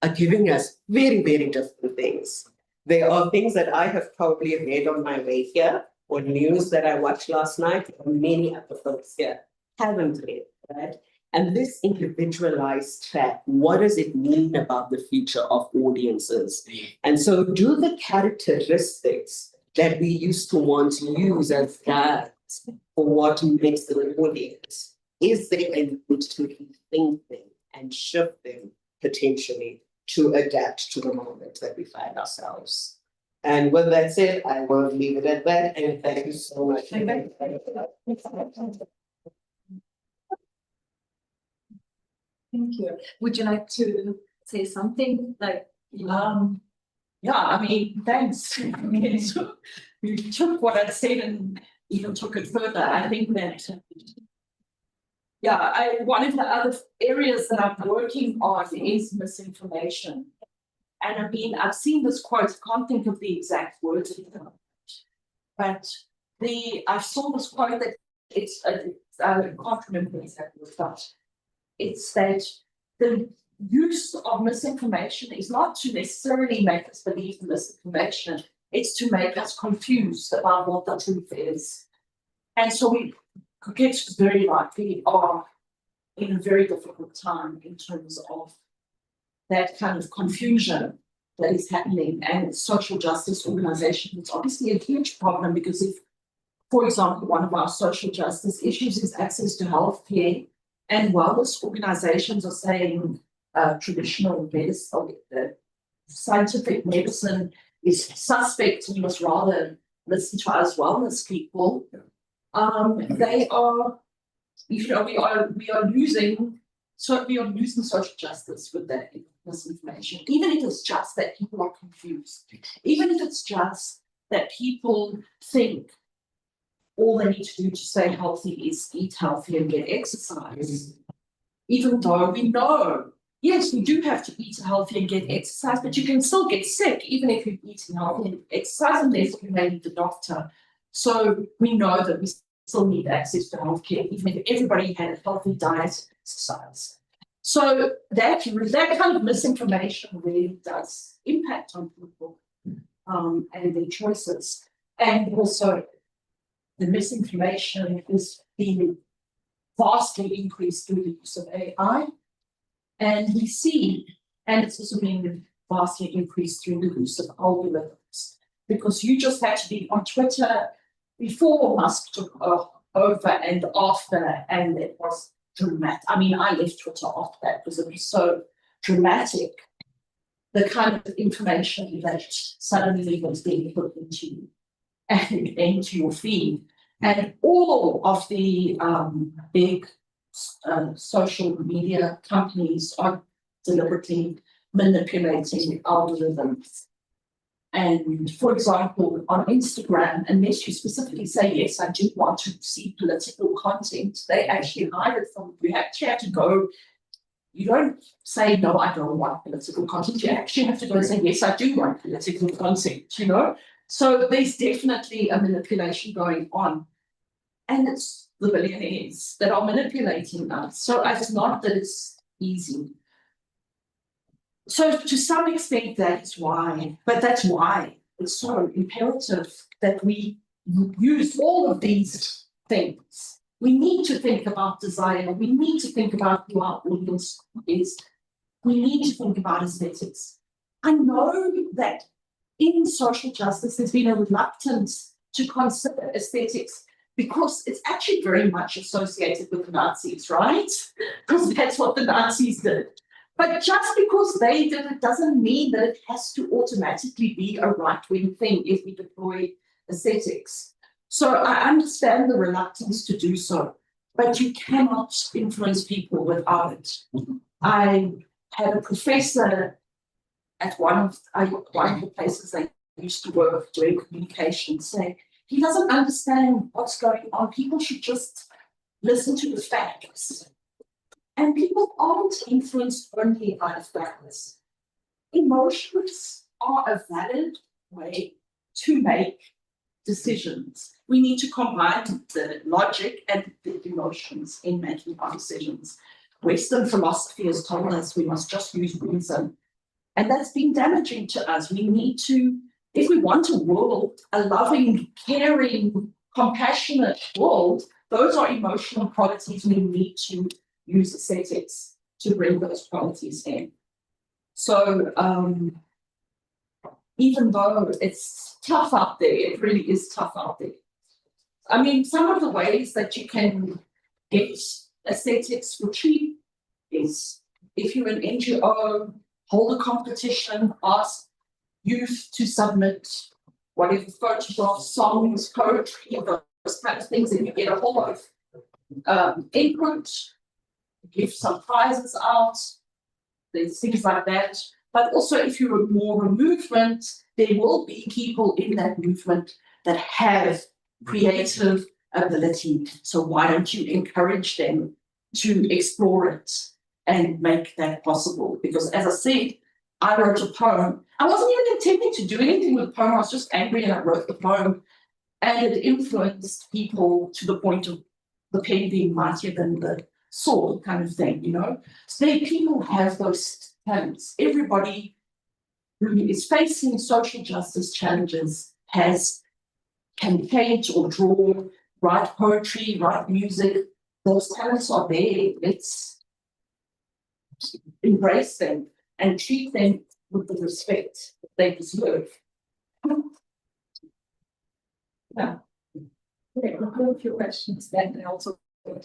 are giving us very, very different things. There are things that I have probably read on my way here, or news that I watched last night, or many other folks here haven't read, right? And this individualized track, what does it mean about the future of audiences? And so do the characteristics that we used to want to use as guides for what makes an audience, is there a need to rethink them and shift them potentially to adapt to the moment that we find ourselves? And with that said, I will leave it at that, and thank you so much. Thank you. Would you like to say something like, Yeah, I mean, thanks. I mean, you took what I said and even took it further. I think that, one of the other areas that I'm working on is misinformation. And I've seen this quote, I can't think of the exact words, but I saw this quote that I can't remember the exact words, but it's that the use of misinformation is not to necessarily make us believe in misinformation, it's to make us confused about what the truth is. And so Koketso very likely are in a very difficult time in terms of that kind of confusion that is happening, and social justice organizations. It's obviously a huge problem, because if, for example, one of our social justice issues is access to healthcare, and wellness organizations are saying traditional medicine, scientific medicine is suspect, we must rather listen to us wellness people. They are, we are losing social justice with that misinformation, even if it's just that people are confused, even if it's just that people think all they need to do to stay healthy is eat healthy and get exercise. Even though we know, yes, we do have to eat healthy and get exercise, but you can still get sick even if you're eating healthy and exercise, unless you need the doctor. So we know that we still need access to healthcare, even if everybody had a healthy diet, exercise. So that kind of misinformation really does impact on people and their choices. And also the misinformation is being vastly increased through the use of AI. And we see, and it's also being vastly increased through the use of algorithms, because you just had to be on Twitter before Musk took over and after, and it was dramatic. I mean, I left Twitter after that because it was so dramatic, the kind of information that suddenly was being put into you and into your feed. And all of the big social media companies are deliberately manipulating algorithms. And for example, on Instagram, unless you specifically say, yes, I do want to see political content, they actually hide it from you. You actually have to go, you don't say, no, I don't want political content. You actually have to go and say, yes, I do want political content, you know? So there's definitely a manipulation going on. And it's the billionaires that are manipulating us. So it's not that it's easy. So to some extent, that's why, but that's why it's so imperative that we use all of these things. We need to think about desire. We need to think about who our audience is. We need to think about aesthetics. I know that in social justice, there's been a reluctance to consider aesthetics because it's actually very much associated with the Nazis, right? Because that's what the Nazis did. But just because they did it doesn't mean that it has to automatically be a right-wing thing if we deploy aesthetics. So I understand the reluctance to do so, but you cannot influence people without it. I had a professor at one of the places I used to work doing communication say, he doesn't understand what's going on. People should just listen to the facts. And people aren't influenced only by the facts. Emotions are a valid way to make decisions. We need to combine the logic and the emotions in making our decisions. Western philosophy has told us we must just use reason. And that's been damaging to us. We need to, if we want a world, a loving, caring, compassionate world, those are emotional qualities we need to use aesthetics to bring those qualities in. So even though it's tough out there, it really is tough out there. I mean, some of the ways that you can get aesthetics for cheap is if you're an NGO, hold a competition, ask youth to submit whatever photographs, songs, poetry, those kind of things, and you get a whole lot of input, give some prizes out, there's things like that. But also if you're more of a movement, there will be people in that movement that have creative ability. So why don't you encourage them to explore it and make that possible? Because as I said, I wrote a poem. I wasn't even intending to do anything with the poem. I was just angry and I wrote the poem. And it influenced people to the point of the pen being mightier than the sword kind of thing, you know? So people have those talents. Everybody who is facing social justice challenges can paint or draw, write poetry, write music. Those talents are there. Let's embrace them and treat them with the respect that they deserve. Yeah. Okay, we'll have a few questions then, and also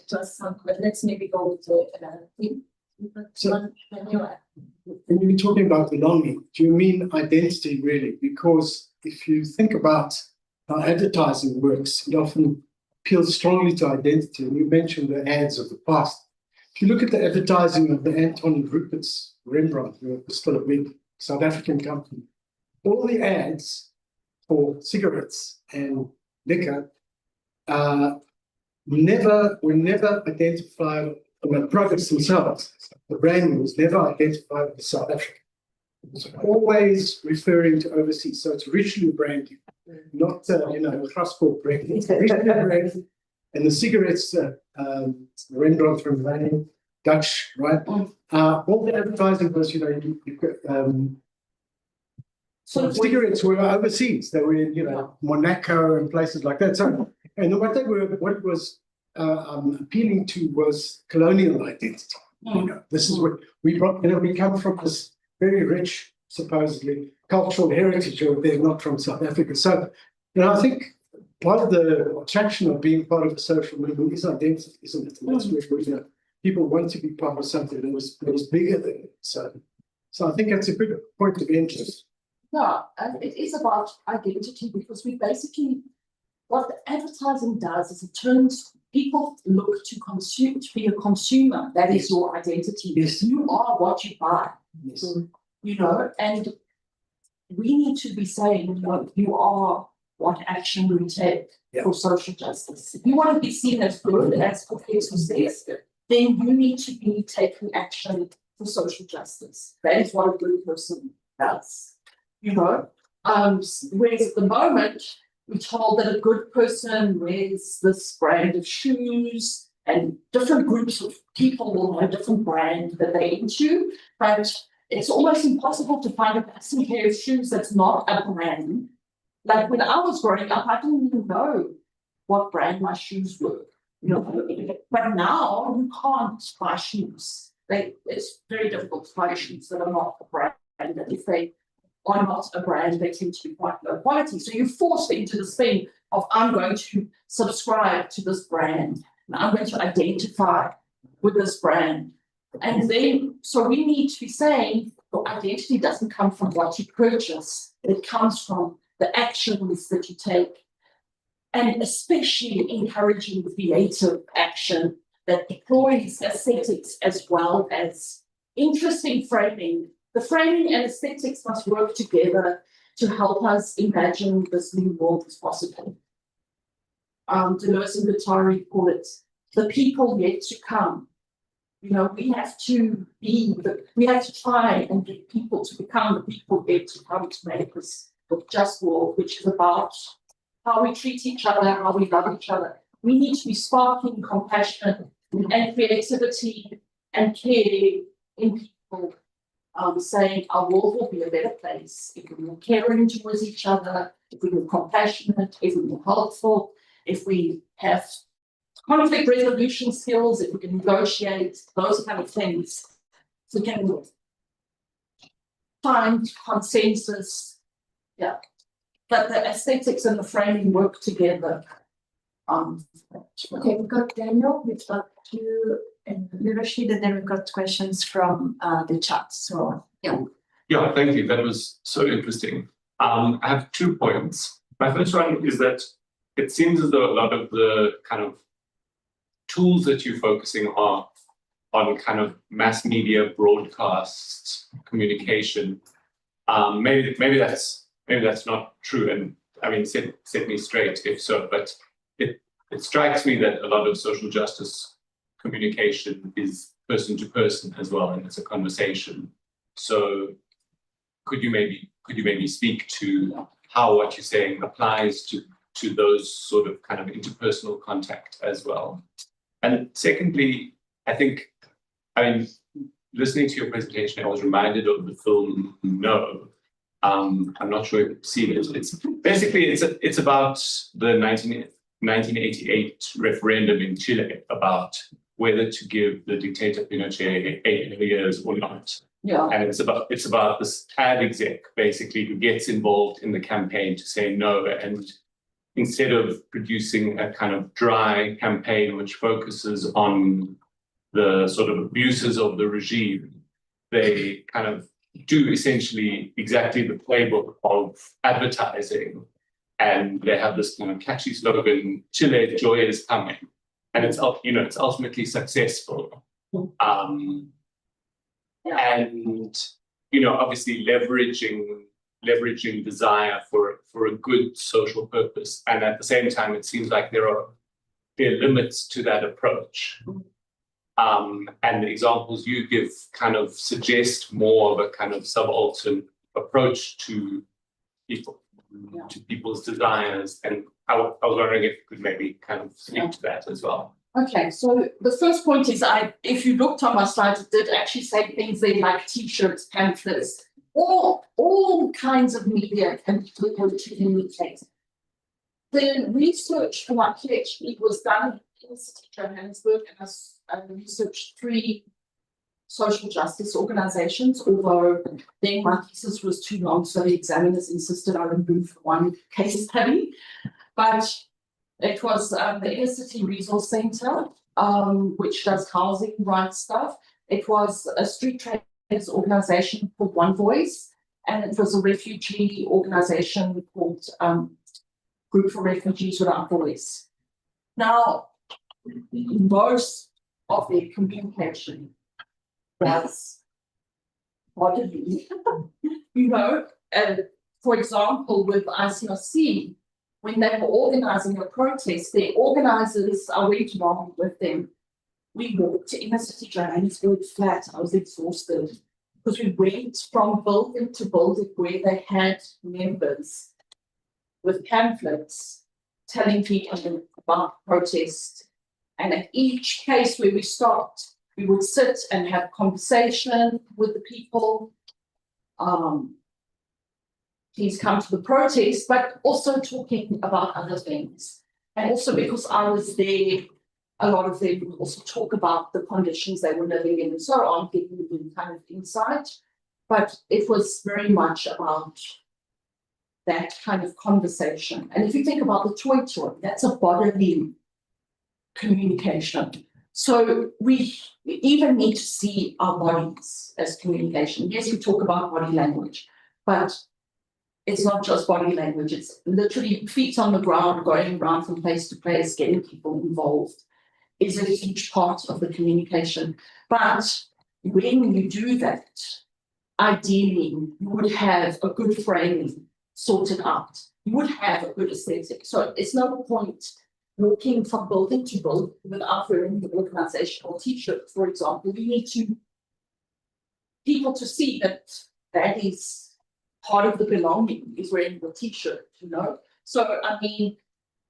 just some, but let's maybe go with the thing. So- When you're talking about belonging, do you mean identity really? Because if you think about how advertising works, it often appeals strongly to identity. And you mentioned the ads of the past. If you look at the advertising of the Anton Rupert's Rembrandt, who was still a big South African company, all the ads for cigarettes and liquor were never identified from the products themselves. The brand was never identified as South African. It was always referring to overseas. So it's richly branded, not cross-port branding. It's richly branded. And the cigarettes, Rembrandt from Rijn, Dutch, right? All the advertising was, so cigarettes were overseas. They were in, Monaco and places like that. So, and what it was appealing to was colonial identity. This is what we brought. We come from this very rich, supposedly cultural heritage over there, not from South Africa. So, I think part of the attraction of being part of a social movement is identity, isn't it? And that's where people want to be part of something that was bigger than it. So I think that's a good point of interest. Yeah, it is about identity because we basically, what the advertising does is it turns people look to consume, to be a consumer. That is your identity. Yes. You are what you buy. Yes. And we need to be saying, you are what action we take for social justice. If you want to be seen as good, as Koketso says, then you need to be taking action for social justice. That is what a good person does. Whereas at the moment, we're told that a good person wears this brand of shoes, and different groups of people will have a different brand that they're into, but it's almost impossible to find a passing pair of shoes that's not a brand. Like when I was growing up, I didn't even know what brand my shoes were. But now you can't buy shoes. It's very difficult to buy shoes that are not a brand, and if they are not a brand, they tend to be quite low quality. So you're forced into this thing of I'm going to subscribe to this brand and I'm going to identify with this brand. And then so we need to be saying your identity doesn't come from what you purchase, it comes from the actions that you take, and especially encouraging creative action that deploys aesthetics as well as interesting framing. The framing and aesthetics must work together to help us imagine this new world as possible. Deleuze and Guattari call it the people yet to come. You know, we have to try and get people to become the people yet to come to make this a just world, which is about how we treat each other, how we love each other. We need to be sparking compassion and creativity and care in people, saying our world will be a better place if we're more caring towards each other, if we're more compassionate, if we're more helpful, if we have conflict resolution skills, if we can negotiate, those kind of things. So we can find consensus, yeah. But the aesthetics and the framing work together. Okay, we've got Daniel, we've got you and Rashid, and then we've got questions from the chat. So yeah. Yeah, thank you. That was so interesting. I have 2 points. My first one is that it seems as though a lot of the kind of tools that you're focusing on kind of mass media broadcast communication. Maybe that's not true, and I mean set me straight if so. But it strikes me that a lot of social justice communication is person to person as well, and it's a conversation. So could you maybe speak to how what you're saying applies to those sort of kind of interpersonal contact as well? And secondly, I mean, listening to your presentation, I was reminded of the film No. I'm not sure if you've seen it. It's basically it's about the 1988 referendum in Chile about whether to give the dictator Pinochet 8 years or not. Yeah. And it's about this ad exec basically who gets involved in the campaign to say no, and instead of producing a kind of dry campaign which focuses on the sort of abuses of the regime, they kind of do essentially exactly the playbook of advertising. And they have this kind of catchy slogan, Chile, joy is coming. And it's ultimately successful. And, obviously leveraging desire for a good social purpose. And at the same time, it seems like there are limits to that approach. And the examples you give kind of suggest more of a kind of subaltern approach to people, to people's desires. And I was wondering if you could maybe kind of speak to that as well. Okay, so the first point is if you looked on my slides, it did actually say things there like t-shirts, pamphlets, all kinds of media can communicate. The research for my PhD was done in Johannesburg, and I researched 3 social justice organizations, although then my thesis was too long, so the examiners insisted I remove one case study. But it was the Inner City Resource Center, which does housing rights stuff. It was a street trades organization called One Voice, and it was a refugee organization called Group for Refugees Without Voice. Now, most of their communication was bodily, for example, with ICRC, when they were organizing a protest, their organizers, I went along with them. We walked to Inner City Johannesburg flat. I was exhausted because we went from building to building where they had members with pamphlets telling people about protest. And at each case where we stopped, we would sit and have conversation with the people. Please come to the protest, but also talking about other things. And also because I was there, a lot of them would also talk about the conditions they were living in and so on, giving them kind of insight. But it was very much about that kind of conversation. And if you think about the toy, that's a bodily communication. So we even need to see our bodies as communication. Yes, we talk about body language, but it's not just body language. It's literally feet on the ground, going around from place to place, getting people involved is a huge part of the communication. But when you do that, ideally, you would have a good framing sorted out. You would have a good aesthetic. So it's no point walking from building to building without wearing the organizational t-shirt, for example. You need people to see that that is part of the belonging is wearing the t-shirt, you know. So I mean,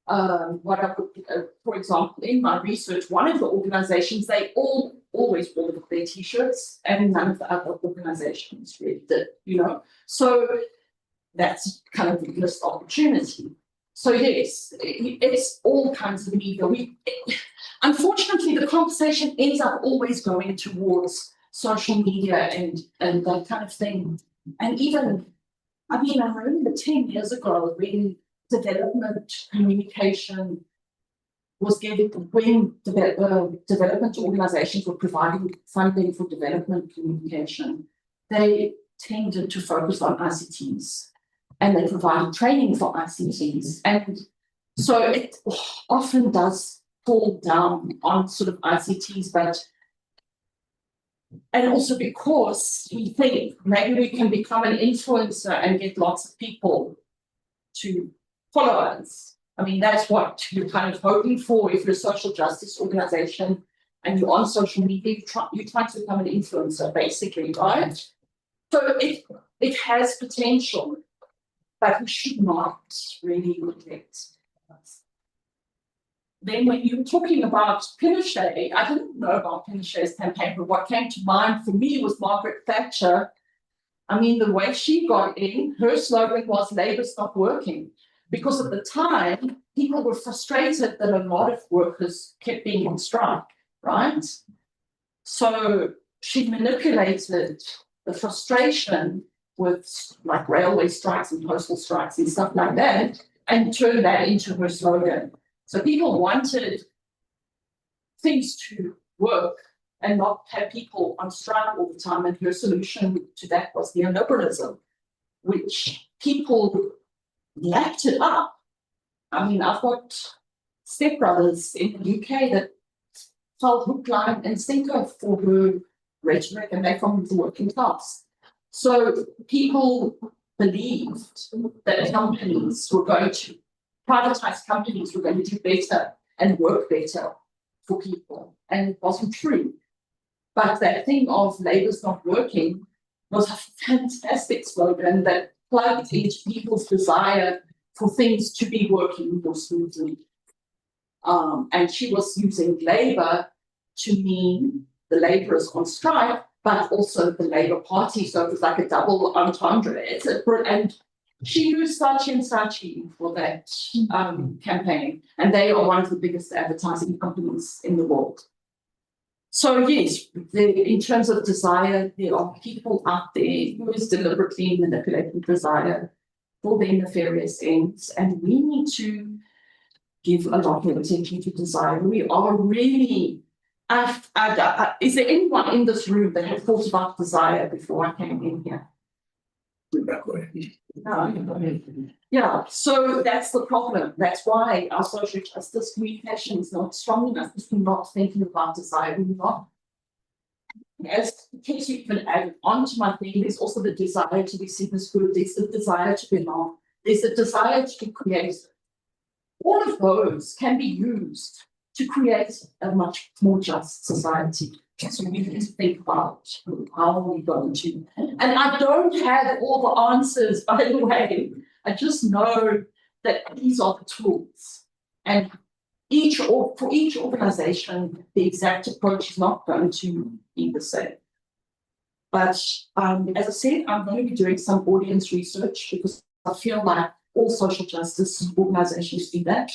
what I would, for example, in my research, one of the organizations, they always wore their t-shirts, and none of the other organizations really did, you know. So that's kind of a missed opportunity. So yes, it's all kinds of media. Unfortunately, the conversation ends up always going towards social media and that kind of thing. And even, I mean, I remember 10 years ago when development communication was given, when development organizations were providing funding for development communication, they tended to focus on ICTs and they provided training for ICTs. And so it often does fall down on sort of ICTs, but and also because we think maybe we can become an influencer and get lots of people to follow us. I mean, that's what you're kind of hoping for if you're a social justice organization and you're on social media, you try to become an influencer, basically, right? So it has potential, but we should not really neglect. Then when you were talking about Pinochet, I didn't know about Pinochet's campaign, but what came to mind for me was Margaret Thatcher. I mean, the way she got in, her slogan was "Labour stop working," because at the time, people were frustrated that a lot of workers kept being on strike, right? So she manipulated the frustration with like railway strikes and postal strikes and stuff like that, and turned that into her slogan. So people wanted things to work and not have people on strike all the time. And her solution to that was neoliberalism, which people lapped it up. I mean, I've got stepbrothers in the UK that fell hook, line, and sinker for her rhetoric, and they're from the working class. So people believed that companies were going to privatized companies were going to do better and work better for people. And it wasn't true. But that thing of labor's not working was a fantastic slogan that plugged into people's desire for things to be working more smoothly. And she was using labor to mean the laborers on strike, but also the Labour Party. So it was like a double entendre. And she used Saatchi and Saatchi for that campaign, and they are one of the biggest advertising companies in the world. So yes, in terms of desire, there are people out there who is deliberately manipulating desire for their nefarious ends, and we need to give a lot of attention to desire. We are really. Is there anyone in this room that had thought about desire before I came in here? No. Yeah, so that's the problem. That's why our social justice communication is not strong enough, because we're not thinking about desire. We're not. As in case you even add on to my thing, there's also the desire to be seen as good. There's the desire to belong. There's the desire to create. All of those can be used to create a much more just society. So we need to think about how we're going to. And I don't have all the answers, by the way. I just know that these are the tools. And for each organization, the exact approach is not going to be the same. But as I said, I'm going to be doing some audience research because I feel like all social justice organizations do that.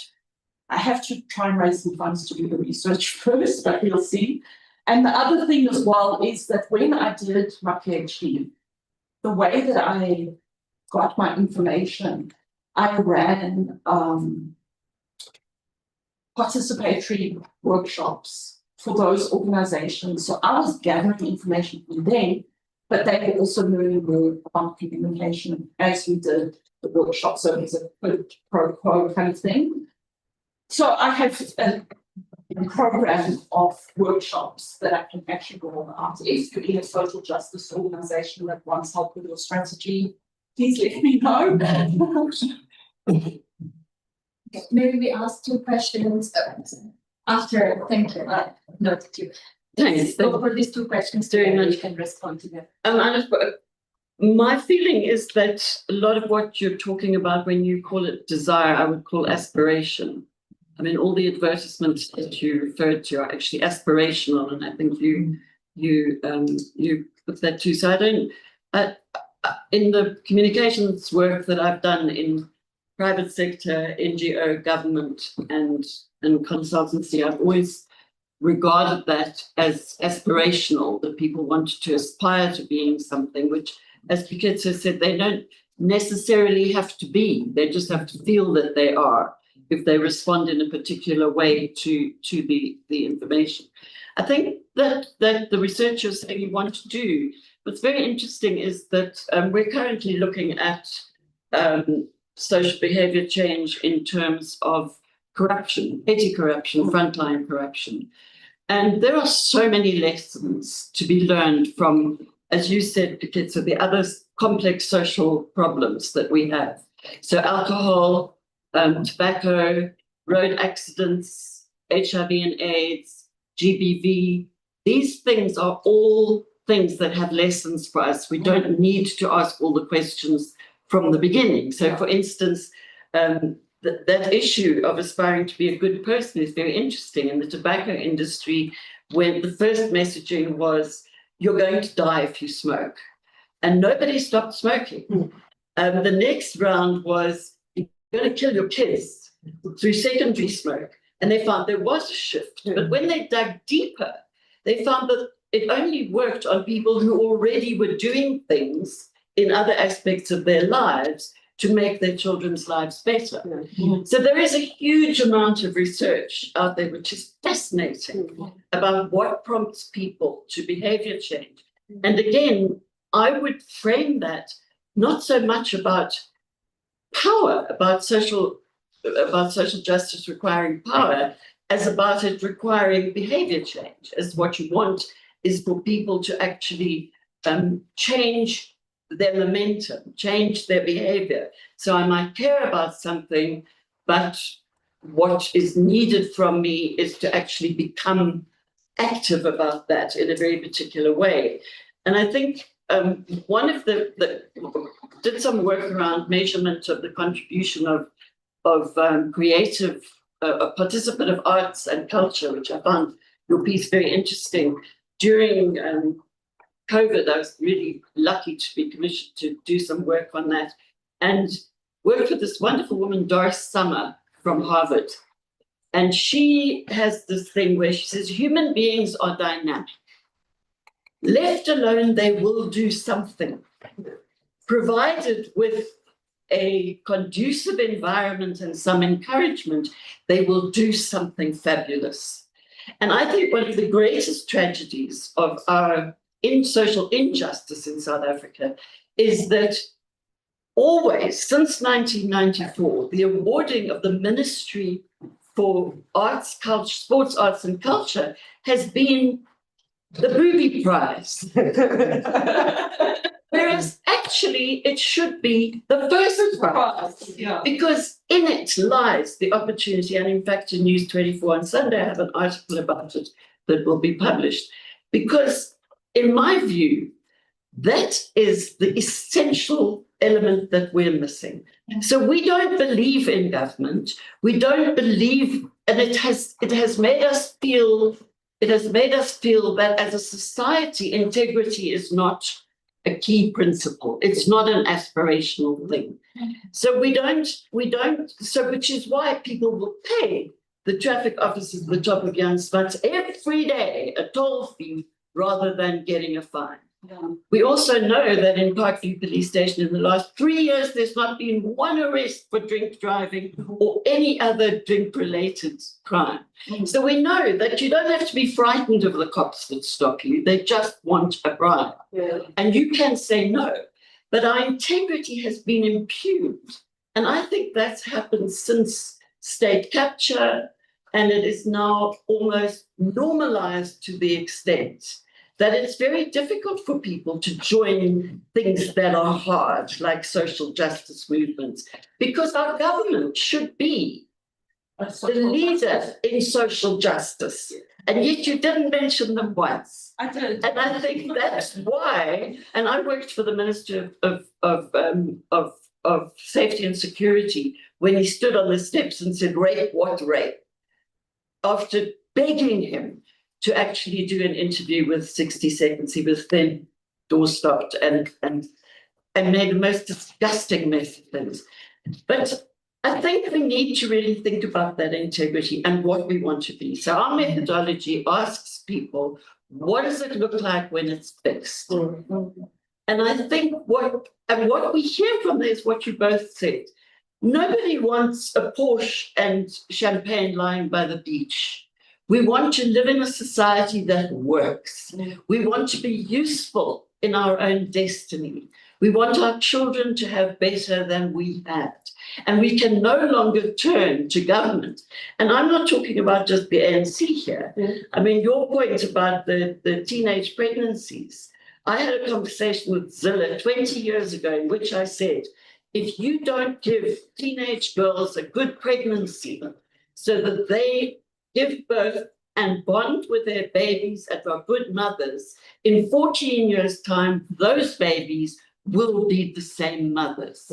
I have to try and raise some funds to do the research first, but we'll see. And the other thing as well is that when I did my PhD, the way that I got my information, I ran participatory workshops for those organizations. So I was gathering information from them, but they were also learning more about communication as we did the workshop. So it's a quid pro quo kind of thing. So I have a program of workshops that I can actually go on after. If you're in a social justice organization that wants help with your strategy, please let me know. Maybe we ask 2 questions after. Thank you. I noted you. Thanks. Go for these 2 questions Very together. much. You can respond to them. My feeling is that a lot of what you're talking about when you call it desire, I would call aspiration. I mean, all the advertisements that you referred to are actually aspirational, and I think you put that too. So I don't. In the communications work that I've done in private sector, NGO, government, and consultancy, I've always regarded that as aspirational, that people want to aspire to being something, which, as Koketso said, they don't necessarily have to be. They just have to feel that they are, if they respond in a particular way to the information. I think that the researchers say you want to do, what's very interesting is that we're currently looking at social behavior change in terms of corruption, petty corruption, frontline corruption. And there are so many lessons to be learned from, as you said, Koketso, the other complex social problems that we have. So alcohol, tobacco, road accidents, HIV and AIDS, GBV, these things are all things that have lessons for us. We don't need to ask all the questions from the beginning. So, for instance, that issue of aspiring to be a good person is very interesting. In the tobacco industry, when the first messaging was, you're going to die if you smoke, and nobody stopped smoking. The next round was, you're going to kill your kids through secondary smoke. And they found there was a shift. But when they dug deeper, they found that it only worked on people who already were doing things in other aspects of their lives to make their children's lives better. So there is a huge amount of research out there, which is fascinating, about what prompts people to behavior change. And again, I would frame that not so much about power, about social justice requiring power, as about it requiring behavior change, as what you want is for people to actually change their momentum, change their behavior. So I might care about something, but what is needed from me is to actually become active about that in a very particular way. And I think one of the did some work around measurement of the contribution of creative, participative arts and culture, which I found your piece very interesting. During COVID, I was really lucky to be commissioned to do some work on that, and worked with this wonderful woman, Doris Summer from Harvard. And she has this thing where she says, human beings are dynamic. Left alone, they will do something. Provided with a conducive environment and some encouragement, they will do something fabulous. And I think one of the greatest tragedies of our social injustice in South Africa is that always, since 1994, the awarding of the Ministry for Arts, Culture, Sports, Arts and Culture has been the Booby Prize. Whereas actually it should be the first prize, because in it lies the opportunity. And in fact, in News 24 on Sunday, I have an article about it that will be published. Because in my view, that is the essential element that we're missing. So we don't believe in government. We don't believe, and it has made us feel that as a society, integrity is not a key principle. It's not an aspirational thing. So we don't, so which is why people will pay the traffic officers at the top of Jan Smuts every day a toll fee rather than getting a fine. We also know that in Parkview Police Station in the last 3 years, there's not been one arrest for drink driving or any other drink-related crime. So we know that you don't have to be frightened of the cops that stop you. They just want a bribe. And you can say no. But our integrity has been impugned. And I think that's happened since state capture, and it is now almost normalized to the extent that it's very difficult for people to join things that are hard, like social justice movements, because our government should be the leader in social justice. And yet you didn't mention them once. I did. And I think that's why, and I worked for the Minister of Safety and Security when he stood on the steps and said, rape, what rape? After begging him to actually do an interview with 60 Seconds, he was then door-stopped and made the most disgusting mess of things. But I think we need to really think about that integrity and what we want to be. So our methodology asks people, what does it look like when it's fixed? And I think what we hear from there is what you both said. Nobody wants a Porsche and champagne lying by the beach. We want to live in a society that works. We want to be useful in our own destiny. We want our children to have better than we had. And we can no longer turn to government. And I'm not talking about just the ANC here. I mean, your point about the teenage pregnancies. I had a conversation with Zilla 20 years ago in which I said, if you don't give teenage girls a good pregnancy so that they give birth and bond with their babies and are good mothers, in 14 years' time, those babies will be the same mothers.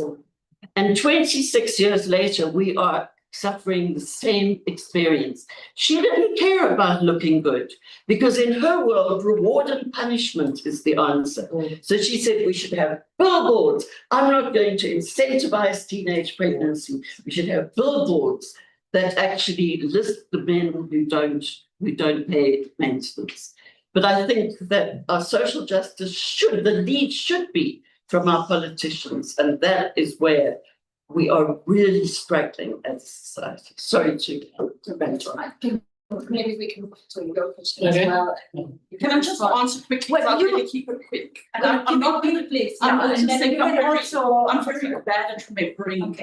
And 26 years later, we are suffering the same experience. She didn't care about looking good because in her world, reward and punishment is the answer. So she said we should have billboards. I'm not going to incentivize teenage pregnancy. We should have billboards that actually list the men who don't pay maintenance. But I think that our social justice the lead should be from our politicians, and that is where we are really struggling as a society. Sorry to I think maybe we can put to your question as well. Can I just answer quickly? Well, I'll you- really keep it quick. And I'm not going to please. I'm Yeah, just and then saying you can I'm very bad at remembering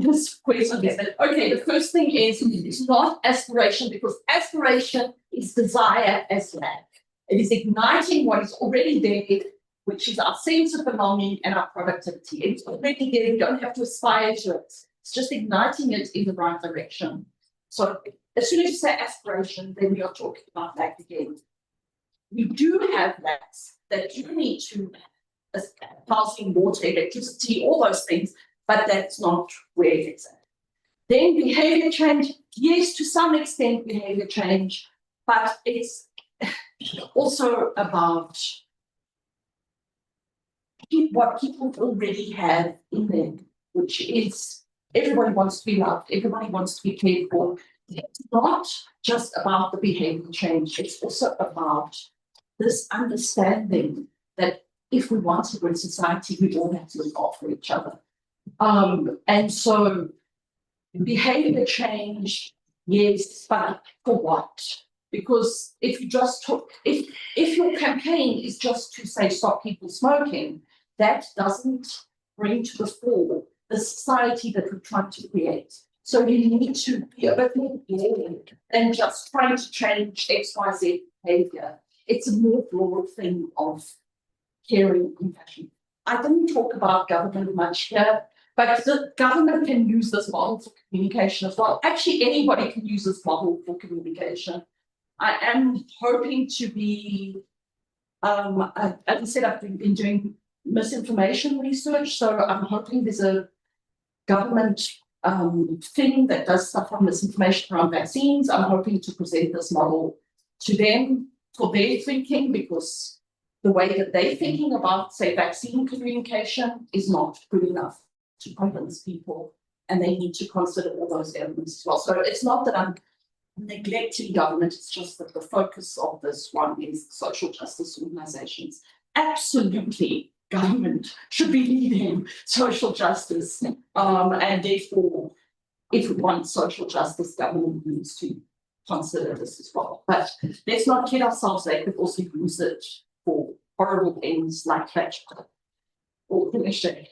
this question. Okay, the first thing is it's not aspiration, because aspiration is desire as lack. It is igniting what is already there, which is our sense of belonging and our productivity. It's already there, you don't have to aspire to it. It's just igniting it in the right direction. So as soon as you say aspiration, then we are talking about that again. We do have that you need to housing, water, electricity, all those things, but that's not where it's at. Then behavior change, yes, to some extent behavior change, but it's also about what people already have in them, which is everybody wants to be loved, everybody wants to be cared for. It's not just about the behavior change, it's also about this understanding that if we want a good society, we all have to look after each other. And so behavior change, yes, but for what? Because if you just if your campaign is just to say stop people smoking, that doesn't bring to the fore the society that we're trying to create. So you need to be a bit more broad than just trying to change XYZ behavior. It's a more broad thing of caring and compassion. I didn't talk about government much here, but the government can use this model for communication as well. Actually, anybody can use this model for communication. I am hoping to be, as I said, I've been doing misinformation research, so I'm hoping there's a government thing that does stuff on misinformation around vaccines. I'm hoping to present this model to them for their thinking, because the way that they're thinking about, say, vaccine communication is not good enough to convince people, and they need to consider all those elements as well. So it's not that I'm neglecting government, it's just that the focus of this one is social justice organizations. absolutely government should be leading social justice. And therefore, if we want social justice, government needs to consider this as well. But let's not kid ourselves, they could also use it for horrible things like that. Or finishing.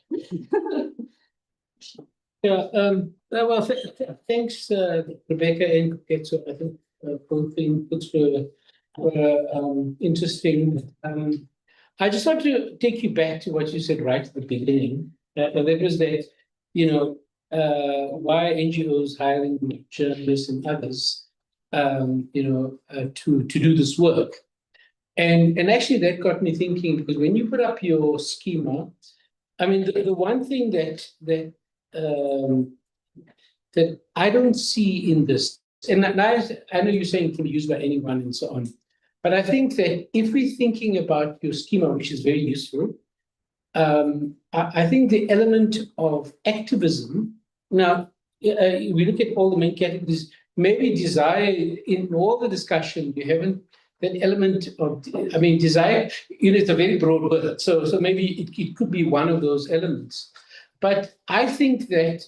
Yeah, well, thanks, Rebecca and Koketso. I think both the inputs were interesting. I just want to take you back to what you said right at the beginning. And that was that, why NGOs hiring journalists and others, to do this work. And actually that got me thinking, because when you put up your schema, I mean, the one thing that I don't see in this, and I know you're saying it can be used by anyone and so on, but I think that if we're thinking about your schema, which is very useful, I think the element of activism, now, we look at all the main categories, maybe desire, in all the discussion, you haven't, that element of, I mean, desire, it's a very broad word, so maybe it could be one of those elements. But I think that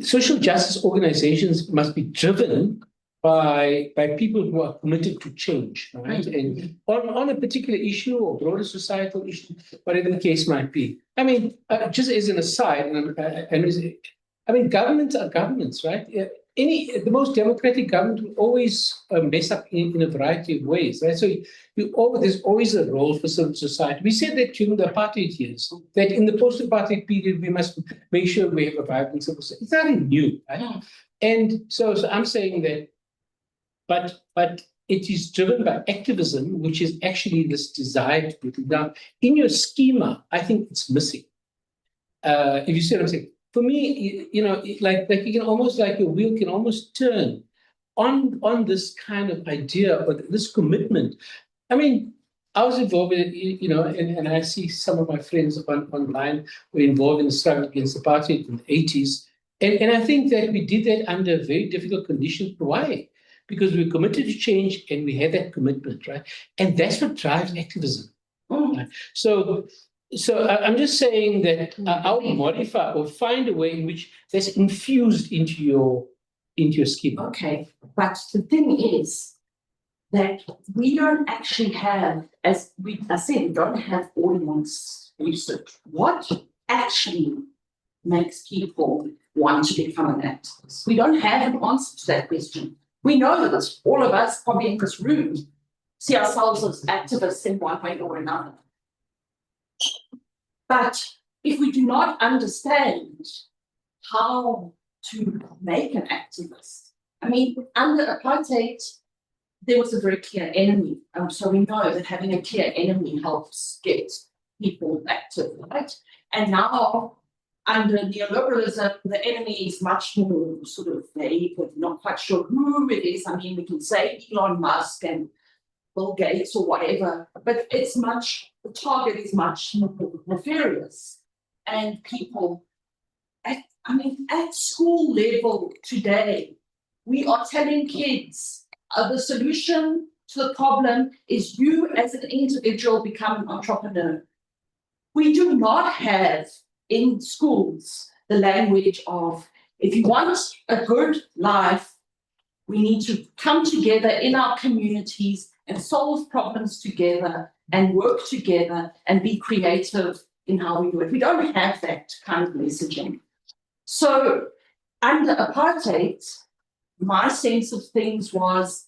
social justice organizations must be driven by people who are committed to change, right? And on a particular issue or broader societal issue, whatever the case might be. I mean, just as an aside, I mean, governments are governments, right? The most democratic government will always mess up in a variety of ways, right? So there's always a role for civil society. We said that during the apartheid years, that in the post-apartheid period, we must make sure we have a vibrant civil society. It's nothing new, right? And so I'm saying that, but it is driven by activism, which is actually this desire to put it down. In your schema, I think it's missing. If you see what I'm saying. For me, like you can almost, like your wheel can almost turn on this kind of idea or this commitment. I mean, I was involved in, and I see some of my friends online were involved in the struggle against apartheid in the 80s. And I think that we did that under very difficult conditions. Why? Because we were committed to change and we had that commitment, right? And that's what drives activism. Right? So I'm just saying that I would modify or find a way in which that's infused into your schema. Okay, but the thing is that we don't actually have, as I said, we don't have audience research. What actually makes people want to become an activist? We don't have an answer to that question. We know that all of us probably in this room see ourselves as activists in one way or another. But if we do not understand how to make an activist, I mean, under apartheid, there was a very clear enemy. So we know that having a clear enemy helps get people active, right? And now, under neoliberalism, the enemy is much more sort of vague, we're not quite sure who it is. I mean, we can say Elon Musk and Bill Gates or whatever, but the target is much more nefarious. And people, at school level today, we are telling kids the solution to the problem is you as an individual become an entrepreneur. We do not have in schools the language of, if you want a good life, we need to come together in our communities and solve problems together and work together and be creative in how we do it. We don't have that kind of messaging. So under apartheid, my sense of things was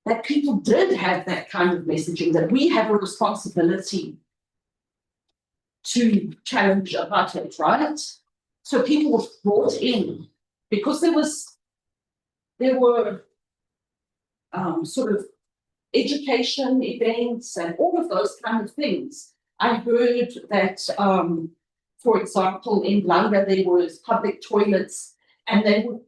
that people did have that kind of messaging, that we have a responsibility to challenge apartheid, right? So people were brought in because there were sort of education events and all of those kind of things. I heard that, for example, in Langa, there was public toilets and they were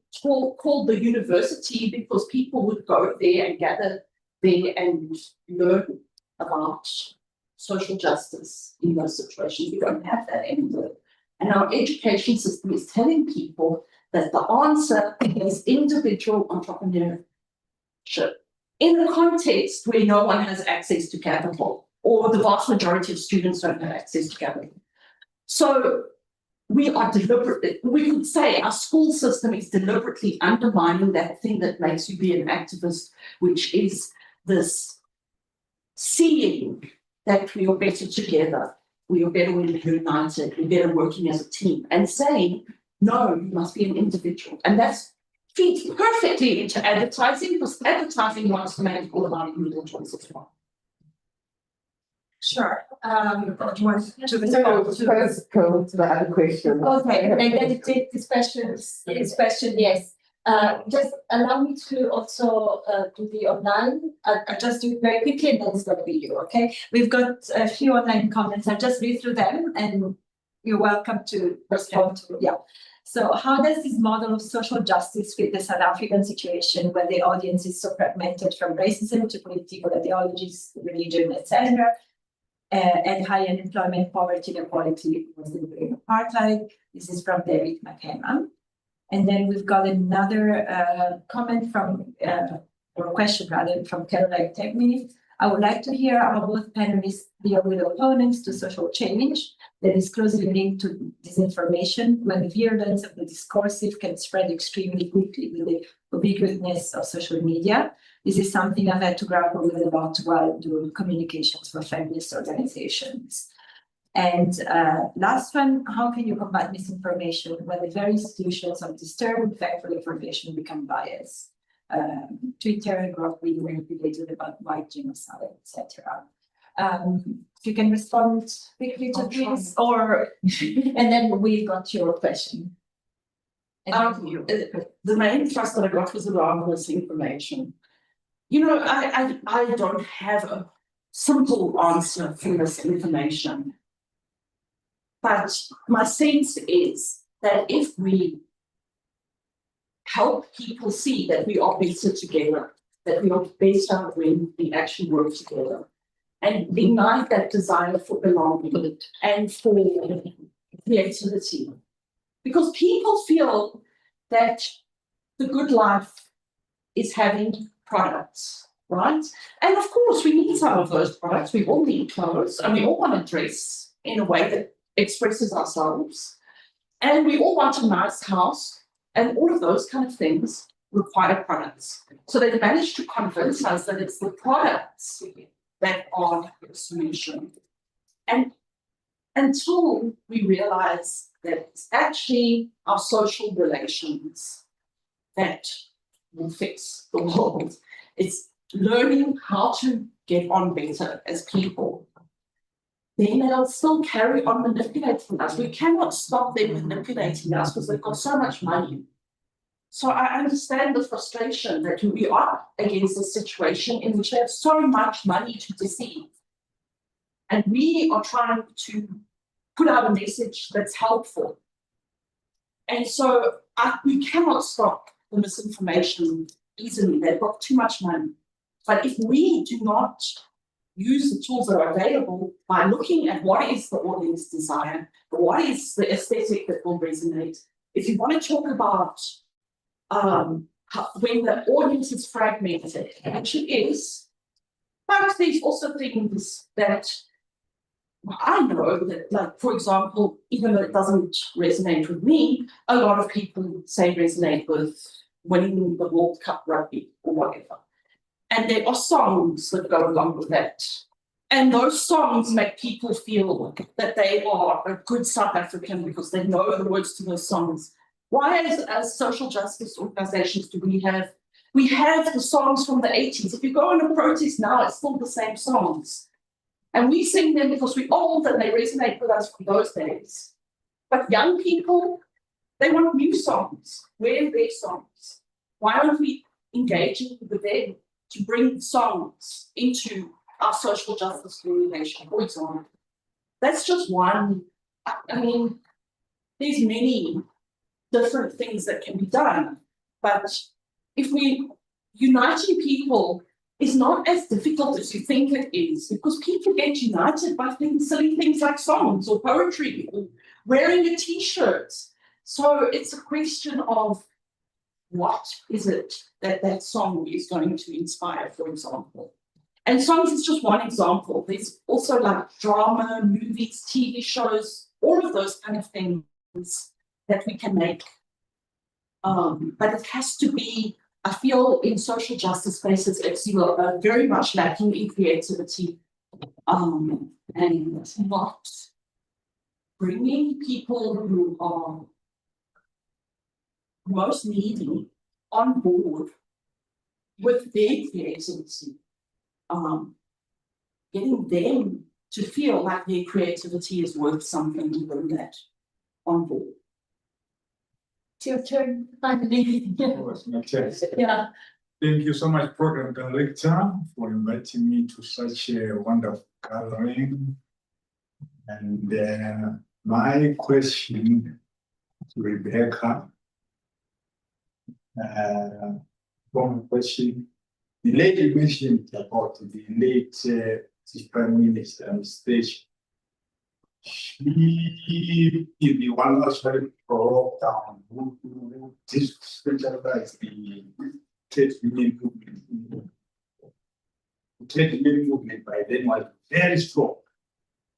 called the university because people would go there and gather there and learn about social justice in those situations. We don't have that anymore. And our education system is telling people that the answer is individual entrepreneurship. in a context where no one has access to capital, or the vast majority of students don't have access to capital. So we are deliberately, we could say our school system is deliberately undermining that thing that makes you be an activist, which is this seeing that we are better together, we are better when we're united, we're better working as a team, and saying, no, you must be an individual. And that feeds perfectly into advertising, because advertising wants to make it all about individuals as well. Sure. Do you want to So respond to first go to the other question. Okay, and then take this question, yes. Just allow me to also do the online. I'll just do it very quickly and then it's going to be you, okay? We've got a few online comments. I'll just read through them and you're welcome to respond to, yeah. So how does this model of social justice fit the South African situation where the audience is so fragmented from racism to political ideologies, religion, etc., and high unemployment, poverty, inequality was the apartheid? This is from David McKenna. And then we've got another comment from, or question rather, from Caroline Tegme. I would like to hear how both panelists deal with opponents to social change that is closely linked to disinformation, when the virulence of the discursive can spread extremely quickly with the ubiquitousness of social media. This is something I've had to grapple with a lot while doing communications for feminist organizations. And last one, how can you combat misinformation when the very institutions of disturbing factual information become biased? Twitter, growth being manipulated about white genocide, etc. If you can respond quickly to this, or and then we got your question. The main thrust that I got was around misinformation. You know, I don't have a simple answer for misinformation. But my sense is that if we help people see that we are better together, that we are better when we actually work together, and ignite that desire for belonging and for creativity. Because people feel that the good life is having products, right? And of course, we need some of those products. We all need clothes, and we all want to dress in a way that expresses ourselves. And we all want a nice house, and all of those kind of things require products. So they've managed to convince us that it's the products that are the solution. And until we realize that it's actually our social relations that will fix the world, it's learning how to get on better as people, then they'll still carry on manipulating us. We cannot stop them manipulating us because they've got so much money. So I understand the frustration that we are against a situation in which they have so much money to deceive. And we are trying to put out a message that's helpful. And so we cannot stop the misinformation easily. They've got too much money. But if we do not use the tools that are available by looking at what is the audience desire, what is the aesthetic that will resonate. If you want to talk about when the audience is fragmented, which it is, but there's also things that I know that, like, for example, even though it doesn't resonate with me, a lot of people say resonate with winning the World Cup rugby or whatever. And there are songs that go along with that. And those songs make people feel that they are a good South African because they know the words to those songs. Why, as social justice organizations, do we have? We have the songs from the 80s. If you go on a protest now, it's still the same songs. And we sing them because we're old and they resonate with us from those days. But young people, they want new songs. Where are their songs? Why aren't we engaging with them to bring songs into our social justice communication, for example? That's just one. I mean, there's many different things that can be done. But if we uniting people is not as difficult as you think it is, because people get united by silly things like songs or poetry or wearing a t-shirt. So it's a question of what is it that that song is going to inspire, for example. And songs is just one example. There's also like drama, movies, TV shows, all of those kind of things that we can make. But it has to be, I feel in social justice spaces, it's very much lacking in creativity, and not bringing people who are most needy on board with their creativity. Getting them to feel like their creativity is worth something to bring that on board. It's your turn, finally. Yeah. Thank you so much, Program Director, for inviting me to such a wonderful gathering. And my question to Rebecca, one question. The lady mentioned about the late Prime Minister station. She is the one who actually broke down who specialized the trade union movement. The trade union movement by then was very strong.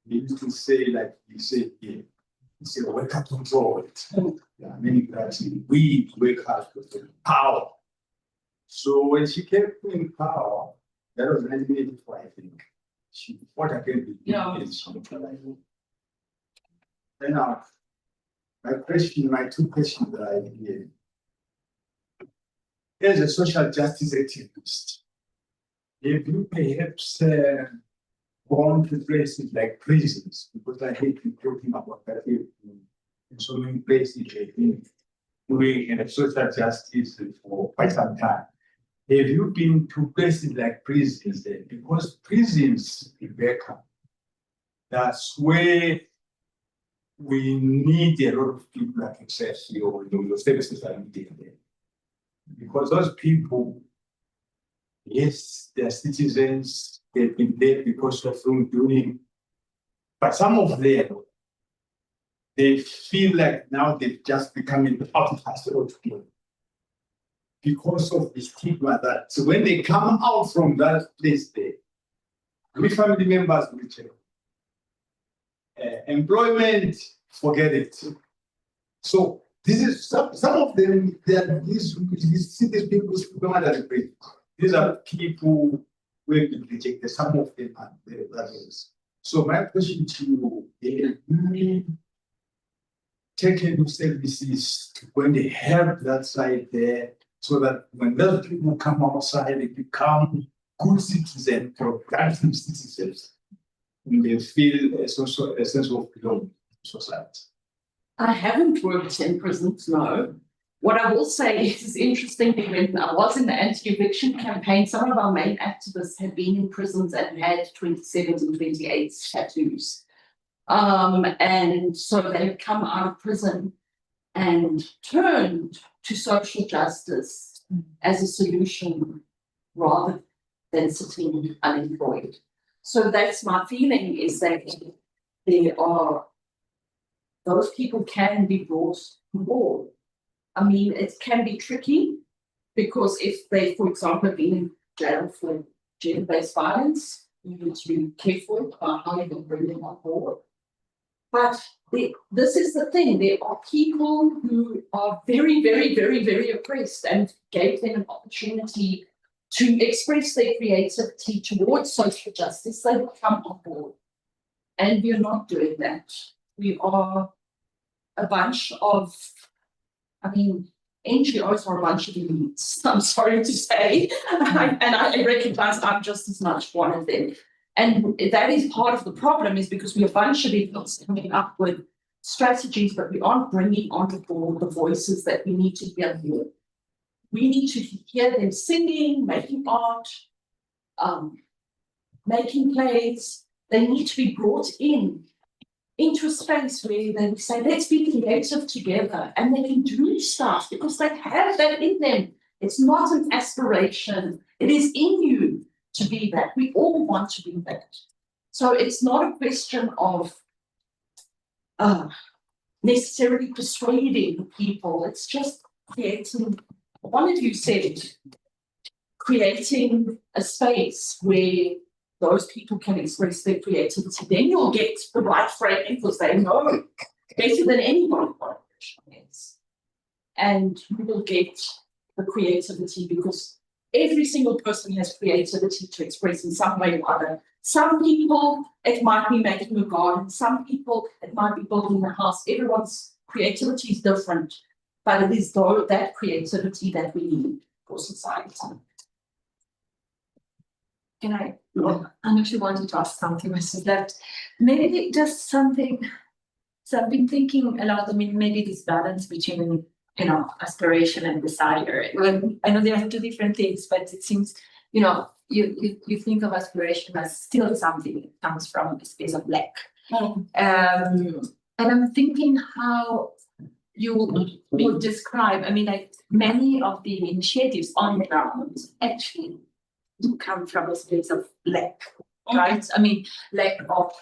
They used to say, like you said here, he said, wake up to draw it. Meaning that we wake up to the power. So when she came in power, that was 1984, I think. She fought against the unions. And now, my two questions that I have here. As a social justice activist, have you perhaps gone to places like prisons? Because I hate talking about that in so many places they've been doing social justice for quite some time. Have you been to places like prisons then? Because prisons, Rebecca, that's where we need a lot of people like access your services are needed there. Because those people, yes, they're citizens, they've been there because of wrongdoing, but some of them, they feel like now they've just become an outcast altogether. Because of the stigma that so when they come out from that place there, with family members will tell. Employment, forget it. So this is some of them, they are these people these are people who have been rejected, some of them are the others. So my question to you, have you taken services when they have that side there, so that when those people come outside, they become good citizens, productive citizens, and they feel a sense of belonging to society? I haven't worked in prisons, no. What I will say is interestingly, when I was in the anti-eviction campaign, some of our main activists had been in prisons and had 27s and 28s tattoos. And so they'd come out of prison and turned to social justice as a solution rather than sitting unemployed. So that's my feeling, is that there are, those people can be brought on board. I mean, it can be tricky because if they, for example, have been in jail for gender-based violence, you need to be careful about how you can bring them on board. But this is the thing, there are people who are very, very, very, very oppressed, and gave them an opportunity to express their creativity towards social justice. They will come on board. And we're not doing that. We are a bunch of, I mean, NGOs are a bunch of elites, I'm sorry to say. And I recognize I'm just as much one of them. And that is part of the problem, is because we're a bunch of elites coming up with strategies, but we aren't bringing on board the voices that we need to hear here. We need to hear them singing, making art, making plays. They need to be brought into a space where they say, let's be creative together, and they can do stuff because they have that in them. It's not an aspiration. It is in you to be that. We all want to be that. So it's not a question of necessarily persuading people. It's just creating one of you said creating a space where those people can express their creativity, then you'll get the right framing because they know better than anybody what original is. And you will get the creativity because every single person has creativity to express in some way or other. Some people, it might be making a garden. Some people, it might be building a house. Everyone's creativity is different, but it is though that creativity that we need for society. Can I? I actually wanted to ask something, Mrs. Left. Maybe just something. So I've been thinking a lot. I mean, maybe this balance between, you know, aspiration and desire. I know there are two different things, but it seems, you know, you think of aspiration as still something that comes from a space of lack. And I'm thinking how you would describe. I mean, like many of the initiatives on the ground actually do come from a space of lack, right? I mean, lack of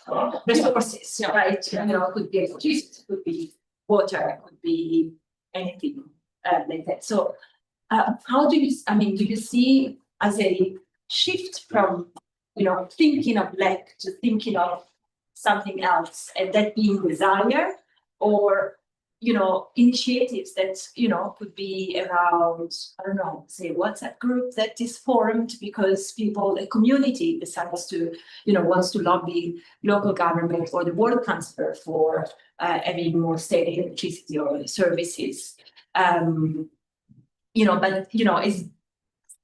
resources, right? You know, it could be electricity, it could be water, it could be anything like that. So, how do you? I mean, do you see as a shift from, you know, thinking of lack to thinking of something else, and that being desire, or you know, initiatives that, you know, could be around, I don't know, say WhatsApp group that is formed because people, a community decides to, you know, wants to lobby local government or the water transfer for having more steady electricity or services. You know, but, you know, it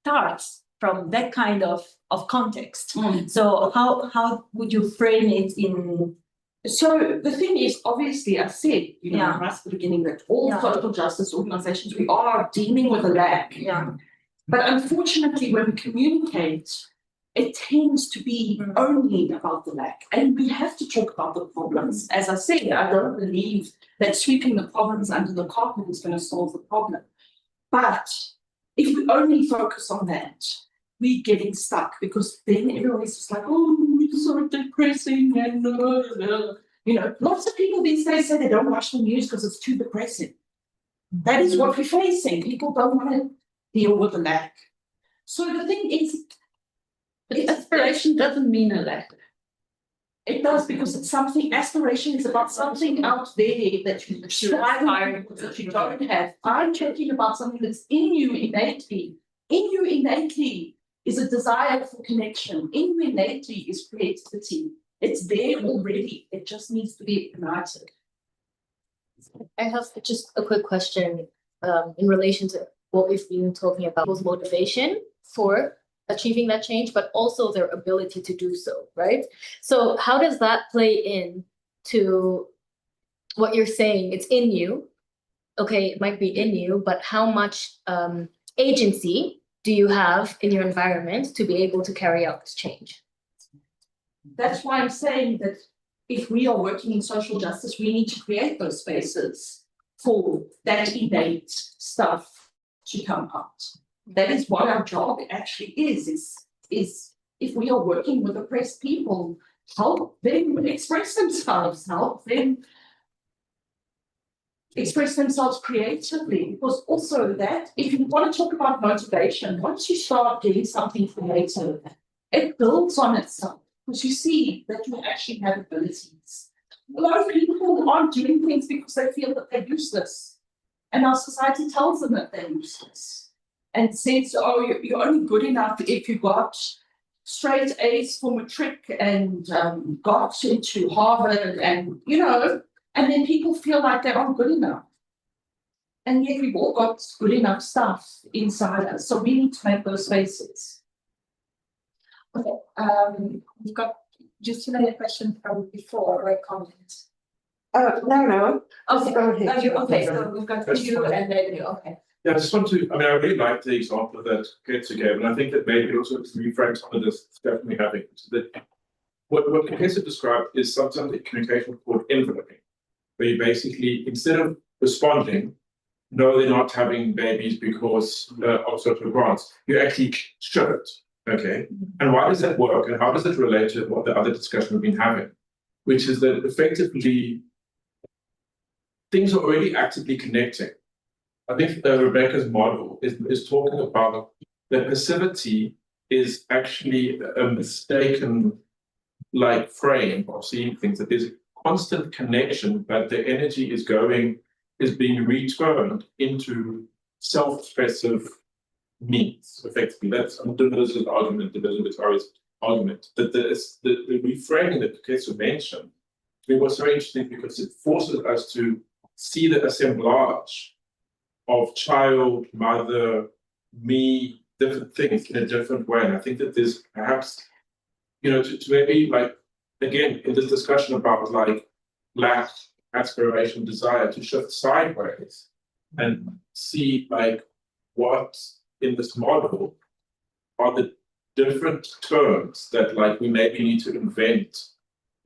starts from that kind of context. So how would you frame it in? So the thing is, obviously, I said, you know, right at the beginning that all social justice organizations, we are dealing with a lack. But unfortunately, when we communicate, it tends to be only about the lack. And we have to talk about the problems. As I said, I don't believe that sweeping the problems under the carpet is going to solve the problem. But if we only focus on that, we're getting stuck because then everyone's just like, oh, it's so depressing and you know, lots of people these days say they don't watch the news because it's too depressing. That is what we're facing. People don't want to deal with the lack. So the thing is, aspiration doesn't mean a lack. It does because it's something. Aspiration is about something out there that you strive for that you don't have. I'm talking about something that's in you innately. In you innately is a desire for connection. In you innately is creativity. It's there already. It just needs to be ignited. I have just a quick question in relation to what we've been talking about, people's motivation for achieving that change, but also their ability to do so, right? So how does that play in to what you're saying? It's in you. Okay, it might be in you, but how much agency do you have in your environment to be able to carry out this change? That's why I'm saying that if we are working in social justice, we need to create those spaces for that innate stuff to come out. That is what our job actually is if we are working with oppressed people, help them express themselves, help them express themselves creatively. Because also that, if you want to talk about motivation, once you start doing something creative, it builds on itself. Because you see that you actually have abilities. A lot of people aren't doing things because they feel that they're useless. And our society tells them that they're useless. And says, oh, you're only good enough if you got straight A's for matric and got into Harvard and, you know, and then people feel like they aren't good enough. And yet we've all got good enough stuff inside us. So we need to make those spaces. Okay, we've got just another question from before or a comment. No. Okay, okay. Okay, so we've got you and then you. Okay. Yeah, I just want to, I mean, I really like the example that Koketso gave, and I think that maybe also to reframe some of this discussion we're having. So that what Koketso described is sometimes a communication called enveloping, where you basically, instead of responding, no, they're not having babies because of social grants, you actually show it. Okay. And why does that work? And how does it relate to what the other discussion we've been having? Which is that effectively things are already actively connecting. I think Rebecca's model is talking about that passivity is actually a mistaken like frame of seeing things, that there's a constant connection, but the energy is being returned into self-expressive means, effectively. That's Deleuze's argument, Deleuze's argument, that the reframing that Koketso mentioned, to me was very interesting because it forces us to see the assemblage of child, mother, me, different things in a different way. And I think that there's perhaps, to maybe like, again, in this discussion about like lack, aspiration, desire, to shift sideways and see like what in this model are the different terms that like we maybe need to invent,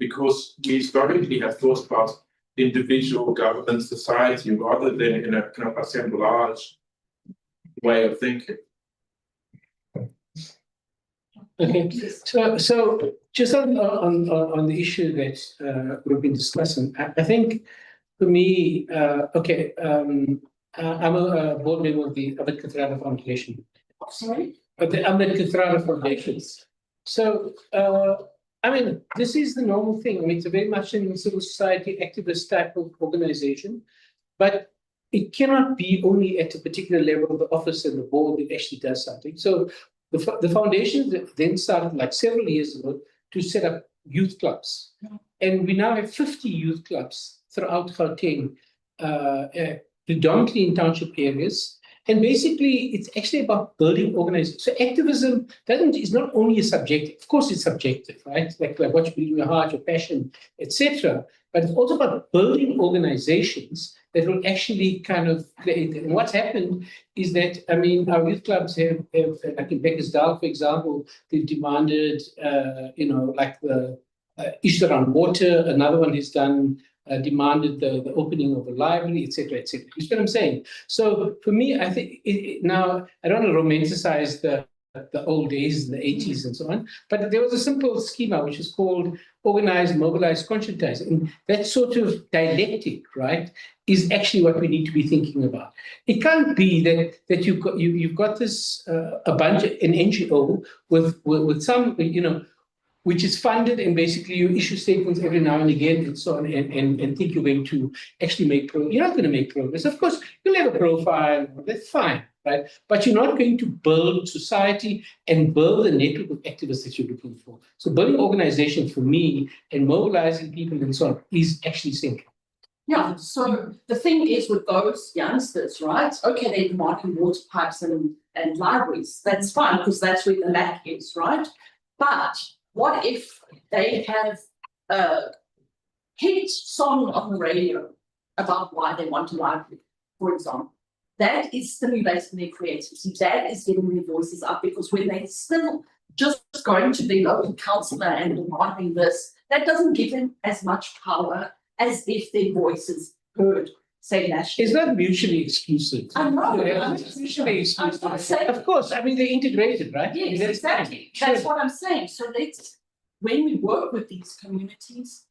because we historically have thought about individual, government, society, rather than in a kind of assemblage way of thinking. Okay, so just on the issue that we've been discussing, I think for me, I'm a board member of the Abed Kathrada Foundation. Sorry? The Abed Kathrada Foundation. So, I mean, this is the normal thing. I mean, it's a very much in civil society activist type of organization, but it cannot be only at a particular level of the office and the board that actually does something. So the foundation then started like several years ago to set up youth clubs. And we now have 50 youth clubs throughout Gauteng, predominantly in township areas. And basically, it's actually about building organizations. So activism is not only a subjective. Of course, it's subjective, right? Like what you believe in your heart, your passion, etc. But it's also about building organizations that will actually kind of create. And what's happened is that, I mean, our youth clubs have like in Beckersdale, for example, they've demanded, like the issue around water. Another one has done. Demanded the opening of a library, etc., etc. You see what I'm saying? So for me, I think now I don't want to romanticize the old days, the 80s and so on, but there was a simple schema which is called organize, mobilize, conscientize, and that sort of dialectic, right, is actually what we need to be thinking about. It can't be that you've got this a bunch an NGO with some which is funded, and basically you issue statements every now and again and so on, and think you're going to actually make progress. You're not going to make progress. Of course, you'll have a profile, that's fine, right? But you're not going to build society and build the network of activists that you're looking for. So building organizations for me and mobilizing people and so on is actually central. Yeah, so the thing is with those youngsters, right? Okay, they're demanding water pipes and libraries. That's fine, because that's where the lack is, right? But what if they have a hit song on the radio about why they want a library, for example? That is stimulating their creativity. That is getting their voices up, because when they're still just going to their local councillor and demanding this, that doesn't give them as much power as if their voice is heard, say nationally. It's not mutually exclusive. I know. It's mutually exclusive. Of course, I mean, they're integrated, right? Yes, exactly. That's what I'm saying. So when we work with these communities,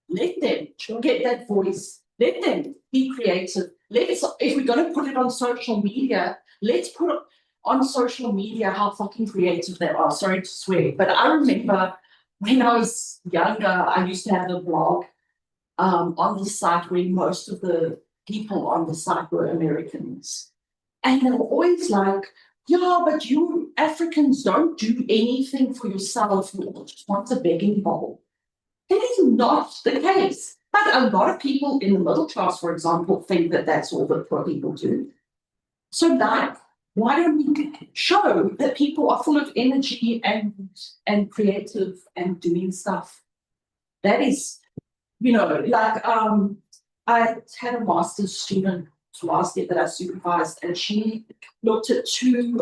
let them get that voice. Let them be creative. If we're going to put it on social media, let's put it on social media how fucking creative they are. Sorry to swear, but I remember when I was younger, I used to have a blog on the site where most of the people on the site were Americans. And they were always like, yeah, but you Africans don't do anything for yourself. You all just want a begging bowl. That is not the case. But a lot of people in the middle class, for example, think that that's all that poor people do. So like, why don't we show that people are full of energy and creative and doing stuff? That is, like I had a master's student last year that I supervised, and she looked at two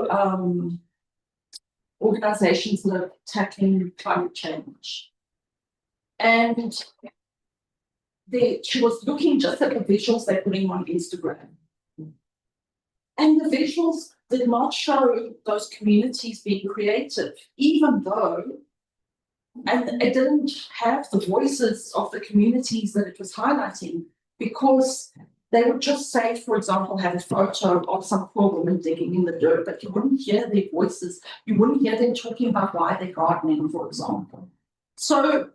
organizations that are tackling climate change. And she was looking just at the visuals they're putting on Instagram. And the visuals did not show those communities being creative, even though, and it didn't have the voices of the communities that it was highlighting, because They would just say, for example, have a photo of some poor woman digging in the dirt, but you wouldn't hear their voices. You wouldn't hear them talking about why they're gardening, for example. So,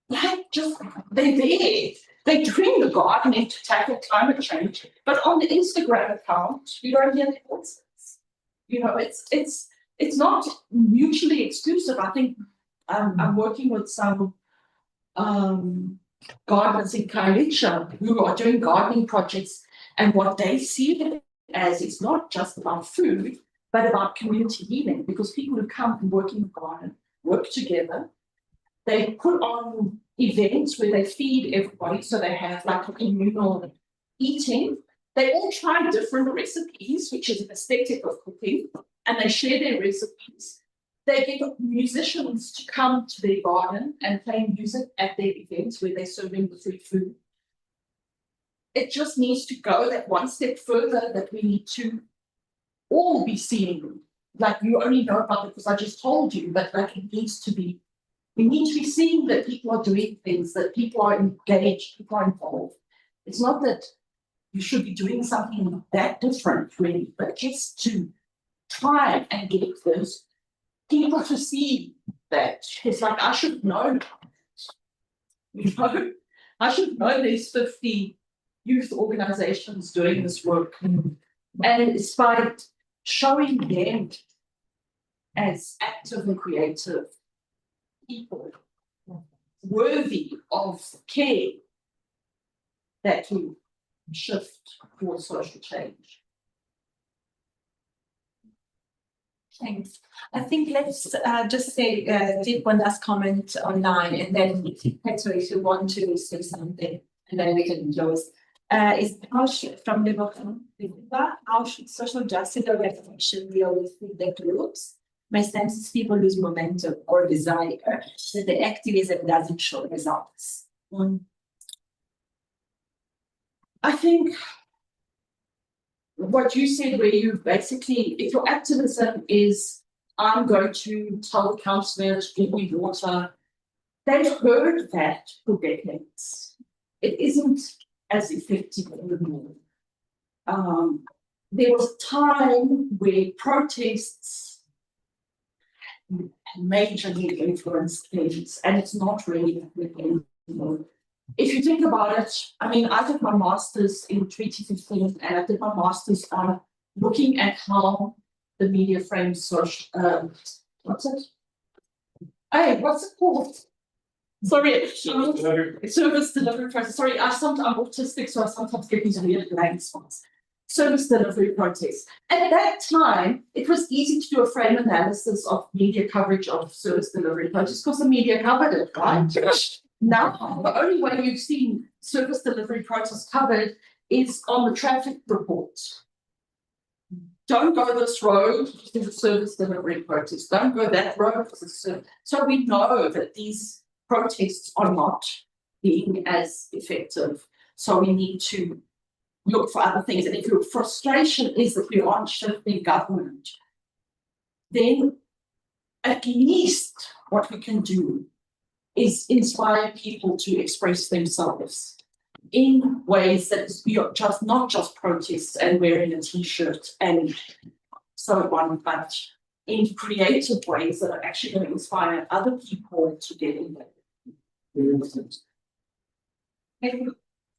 like, just they're there. They're doing the gardening to tackle climate change, but on the Instagram account, you don't hear their voices. You know, it's not mutually exclusive. I think I'm working with some gardeners in Kailicha who are doing gardening projects, and what they see it as is not just about food, but about community healing, because people who come and work in the garden work together. They put on events where they feed everybody, so they have like a communal eating. They all try different recipes, which is an aesthetic of cooking, and they share their recipes. They get musicians to come to their garden and play music at their events where they're serving the free food. It just needs to go that one step further, that we need to all be seeing. Like, you only know about it because I just told you, but like, it needs to be, we need to be seeing that people are doing things, that people are engaged, people are involved. It's not that you should be doing something that different, really, but just to try and get those people to see that. It's like, I should know. You know, I should know there's 50 youth organizations doing this work. And it's by showing them as active and creative people worthy of care that we shift towards social change. Thanks. I think let's just say, did one last comment online, and then Koketso, if you want to say something, and then we can close. Is from Liverpool. How should social justice or reflection deal with the groups? My sense is people lose momentum or desire that the activism doesn't show results. I think what you said, where you basically, if your activism is, I'm going to tell the councillors to give me water, they've heard that for decades. It isn't as effective anymore. There was a time where protests majorly influenced things, and it's not really happening anymore. If you think about it, I mean, I did my master's in 2015, and I did my master's on looking at how the media frames social, what's it? Hey, what's it called? Sorry, service delivery process. Sorry, I'm autistic, so I sometimes get these weird blank spots. Service delivery protests. At that time, it was easy to do a frame analysis of media coverage of service delivery protests because the media covered it, right? Now, the only way you've seen service delivery protests covered is on the traffic reports. Don't go this road because there's a service delivery protest. Don't go that road because it's service. So we know that these protests are not being as effective. So we need to look for other things. And if your frustration is that we aren't shifting government, then at least what we can do is inspire people to express themselves in ways that is just not just protests and wearing a t-shirt and so on, but in creative ways that are actually going to inspire other people to get involved.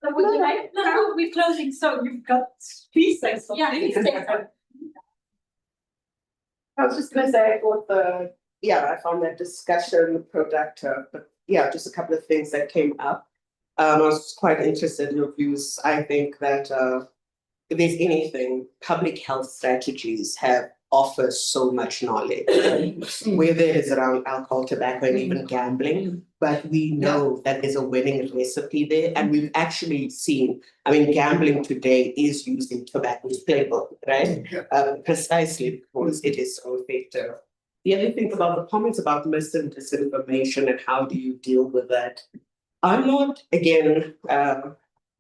So would you like? No, we're closing. So you've got. Please say something. Yeah, please say something. I was just going to say, I found that discussion productive, but yeah, just a couple of things that came up. I was quite interested in your views. I think that if there's anything, public health strategies offer so much knowledge, whether it is around alcohol, tobacco, and even gambling. But we know that there's a winning recipe there, and we've actually seen. I mean, gambling today is using tobacco's playbook, right? Precisely because it is so effective. The other thing about the comments about mis and disinformation and how do you deal with that? I'm not, again,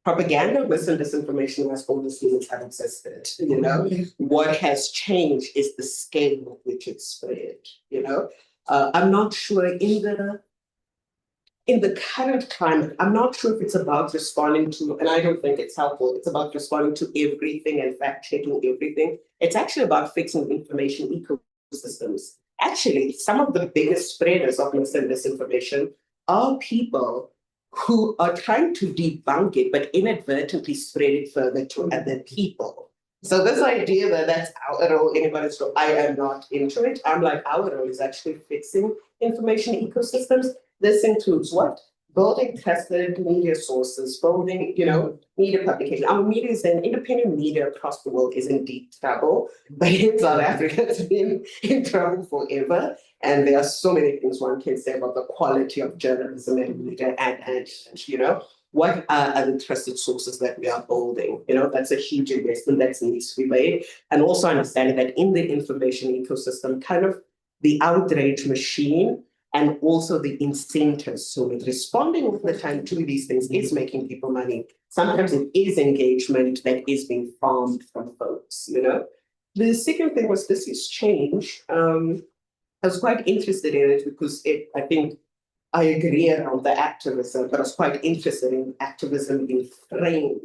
propaganda, mis and disinformation as all these things have existed. You know, what has changed is the scale with which it's spread. You know, I'm not sure in the in the current climate, I'm not sure if it's about responding to, and I don't think it's helpful, it's about responding to everything and fact-checking everything. It's actually about fixing information ecosystems. Actually, some of the biggest spreaders of mis and disinformation are people who are trying to debunk it, but inadvertently spread it further to other people. So this idea that that's our role, anybody's role, I am not into it. I'm like, our role is actually fixing information ecosystems. This includes what? Building trusted media sources, building, media publication. Our media is an independent media across the world is in deep trouble, but in South Africa, it's been in trouble forever. And there are so many things one can say about the quality of journalism and media and what are other trusted sources that we are building? That's a huge investment that needs to be made. And also understanding that in the information ecosystem, kind of the outrage machine and also the incentives. So with responding all the time to these things is making people money. Sometimes it is engagement that is being farmed from folks, The second thing was this is change. I was quite interested in it because I think I agree around the activism, but I was quite interested in activism being framed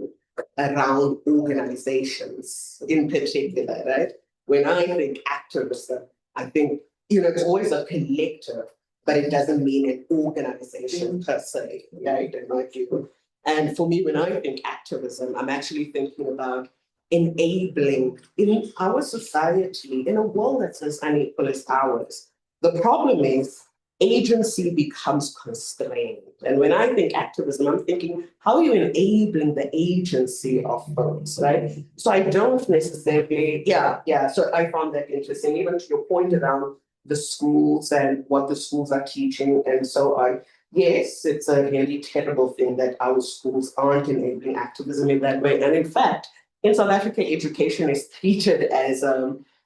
around organizations in particular, right? When I think activism, I think, it's always a collective, but it doesn't mean an organization per se, right, in my view. And for me, when I think activism, I'm actually thinking about enabling in our society, in a world that's as unequal as ours. The problem is agency becomes constrained. And when I think activism, I'm thinking, how are you enabling the agency of folks, right? So I don't necessarily, so I found that interesting, even to your point around the schools and what the schools are teaching and so on. Yes, it's a really terrible thing that our schools aren't enabling activism in that way. And in fact, in South Africa, education is treated as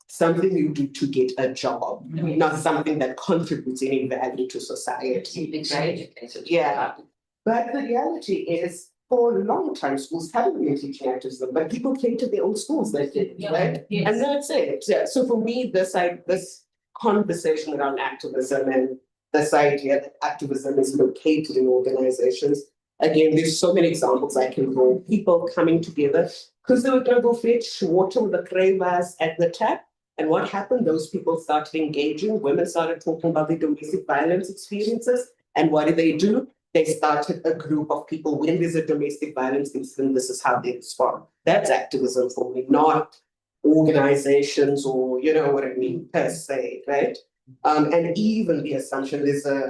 something you do to get a job, not something that contributes any value to society. Right? Yeah. But the reality is, for a long time, schools haven't been teaching activism, but people created their own schools that did, right? Yes. And that's it. Yeah. So for me, this conversation around activism and this idea that activism is located in organizations. Again, there's so many examples I can draw. People coming together because they were going to go fetch water with the cravers at the tap. And what happened? Those people started engaging. Women started talking about their domestic violence experiences. And what did they do? They started a group of people. When there's a domestic violence incident, this is how they respond. That's activism for me, not organizations or, what I mean, per se, right? And even the assumption,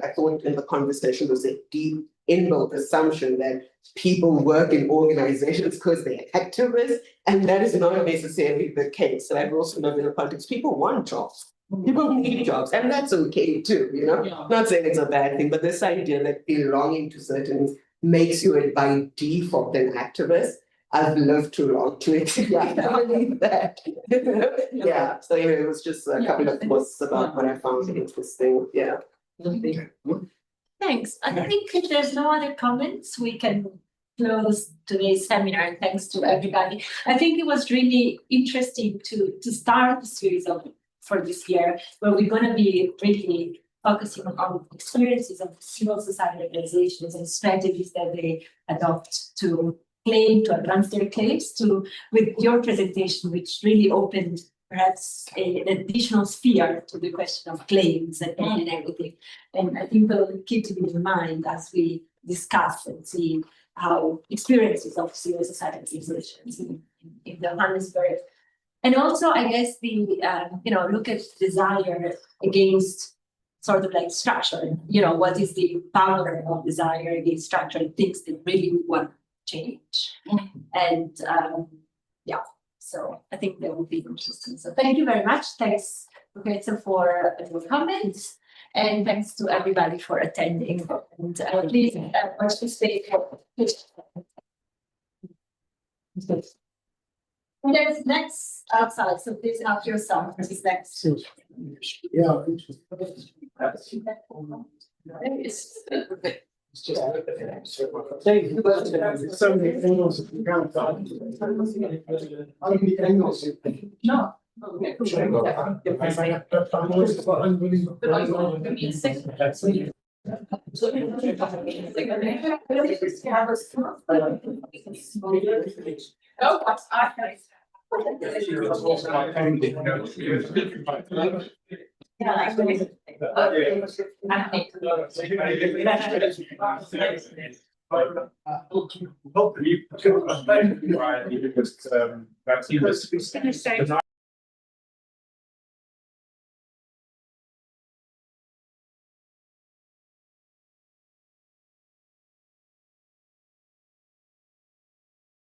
I thought in the conversation, there's a deep inbuilt assumption that people work in organizations because they're activists, and that is not necessarily the case. And I've also known in the politics, people want jobs. People need jobs, and that's okay too, Not saying it's a bad thing, but this idea that belonging to certain things makes you by default an activist. I've lived too long to it. I believe that. Yeah. So anyway, it was just a couple of thoughts about what I found interesting. Yeah. Thanks. I think if there's no other comments, we can close today's seminar. And thanks to everybody. I think it was really interesting to start the series for this year, where we're going to be really focusing on experiences of civil society organizations and strategies that they adopt to advance their claims with your presentation, which really opened perhaps an additional sphere to the question of claims and everything. And I think we'll keep it in mind as we discuss and see how experiences of civil society organizations in the Johannesburg. And also, I guess look at desire against sort of like structure. What is the power of desire against structure and things that really want change. And so I think that would be interesting. So thank you very much. Thanks, Koketso, for your comments, and thanks to everybody for attending. And please watch this video. There's next outside, so please help yourself. This is next. Yeah. It's just so many angles of the ground. How many angles? No. Unbelievable. Oh, what's I Hopefully,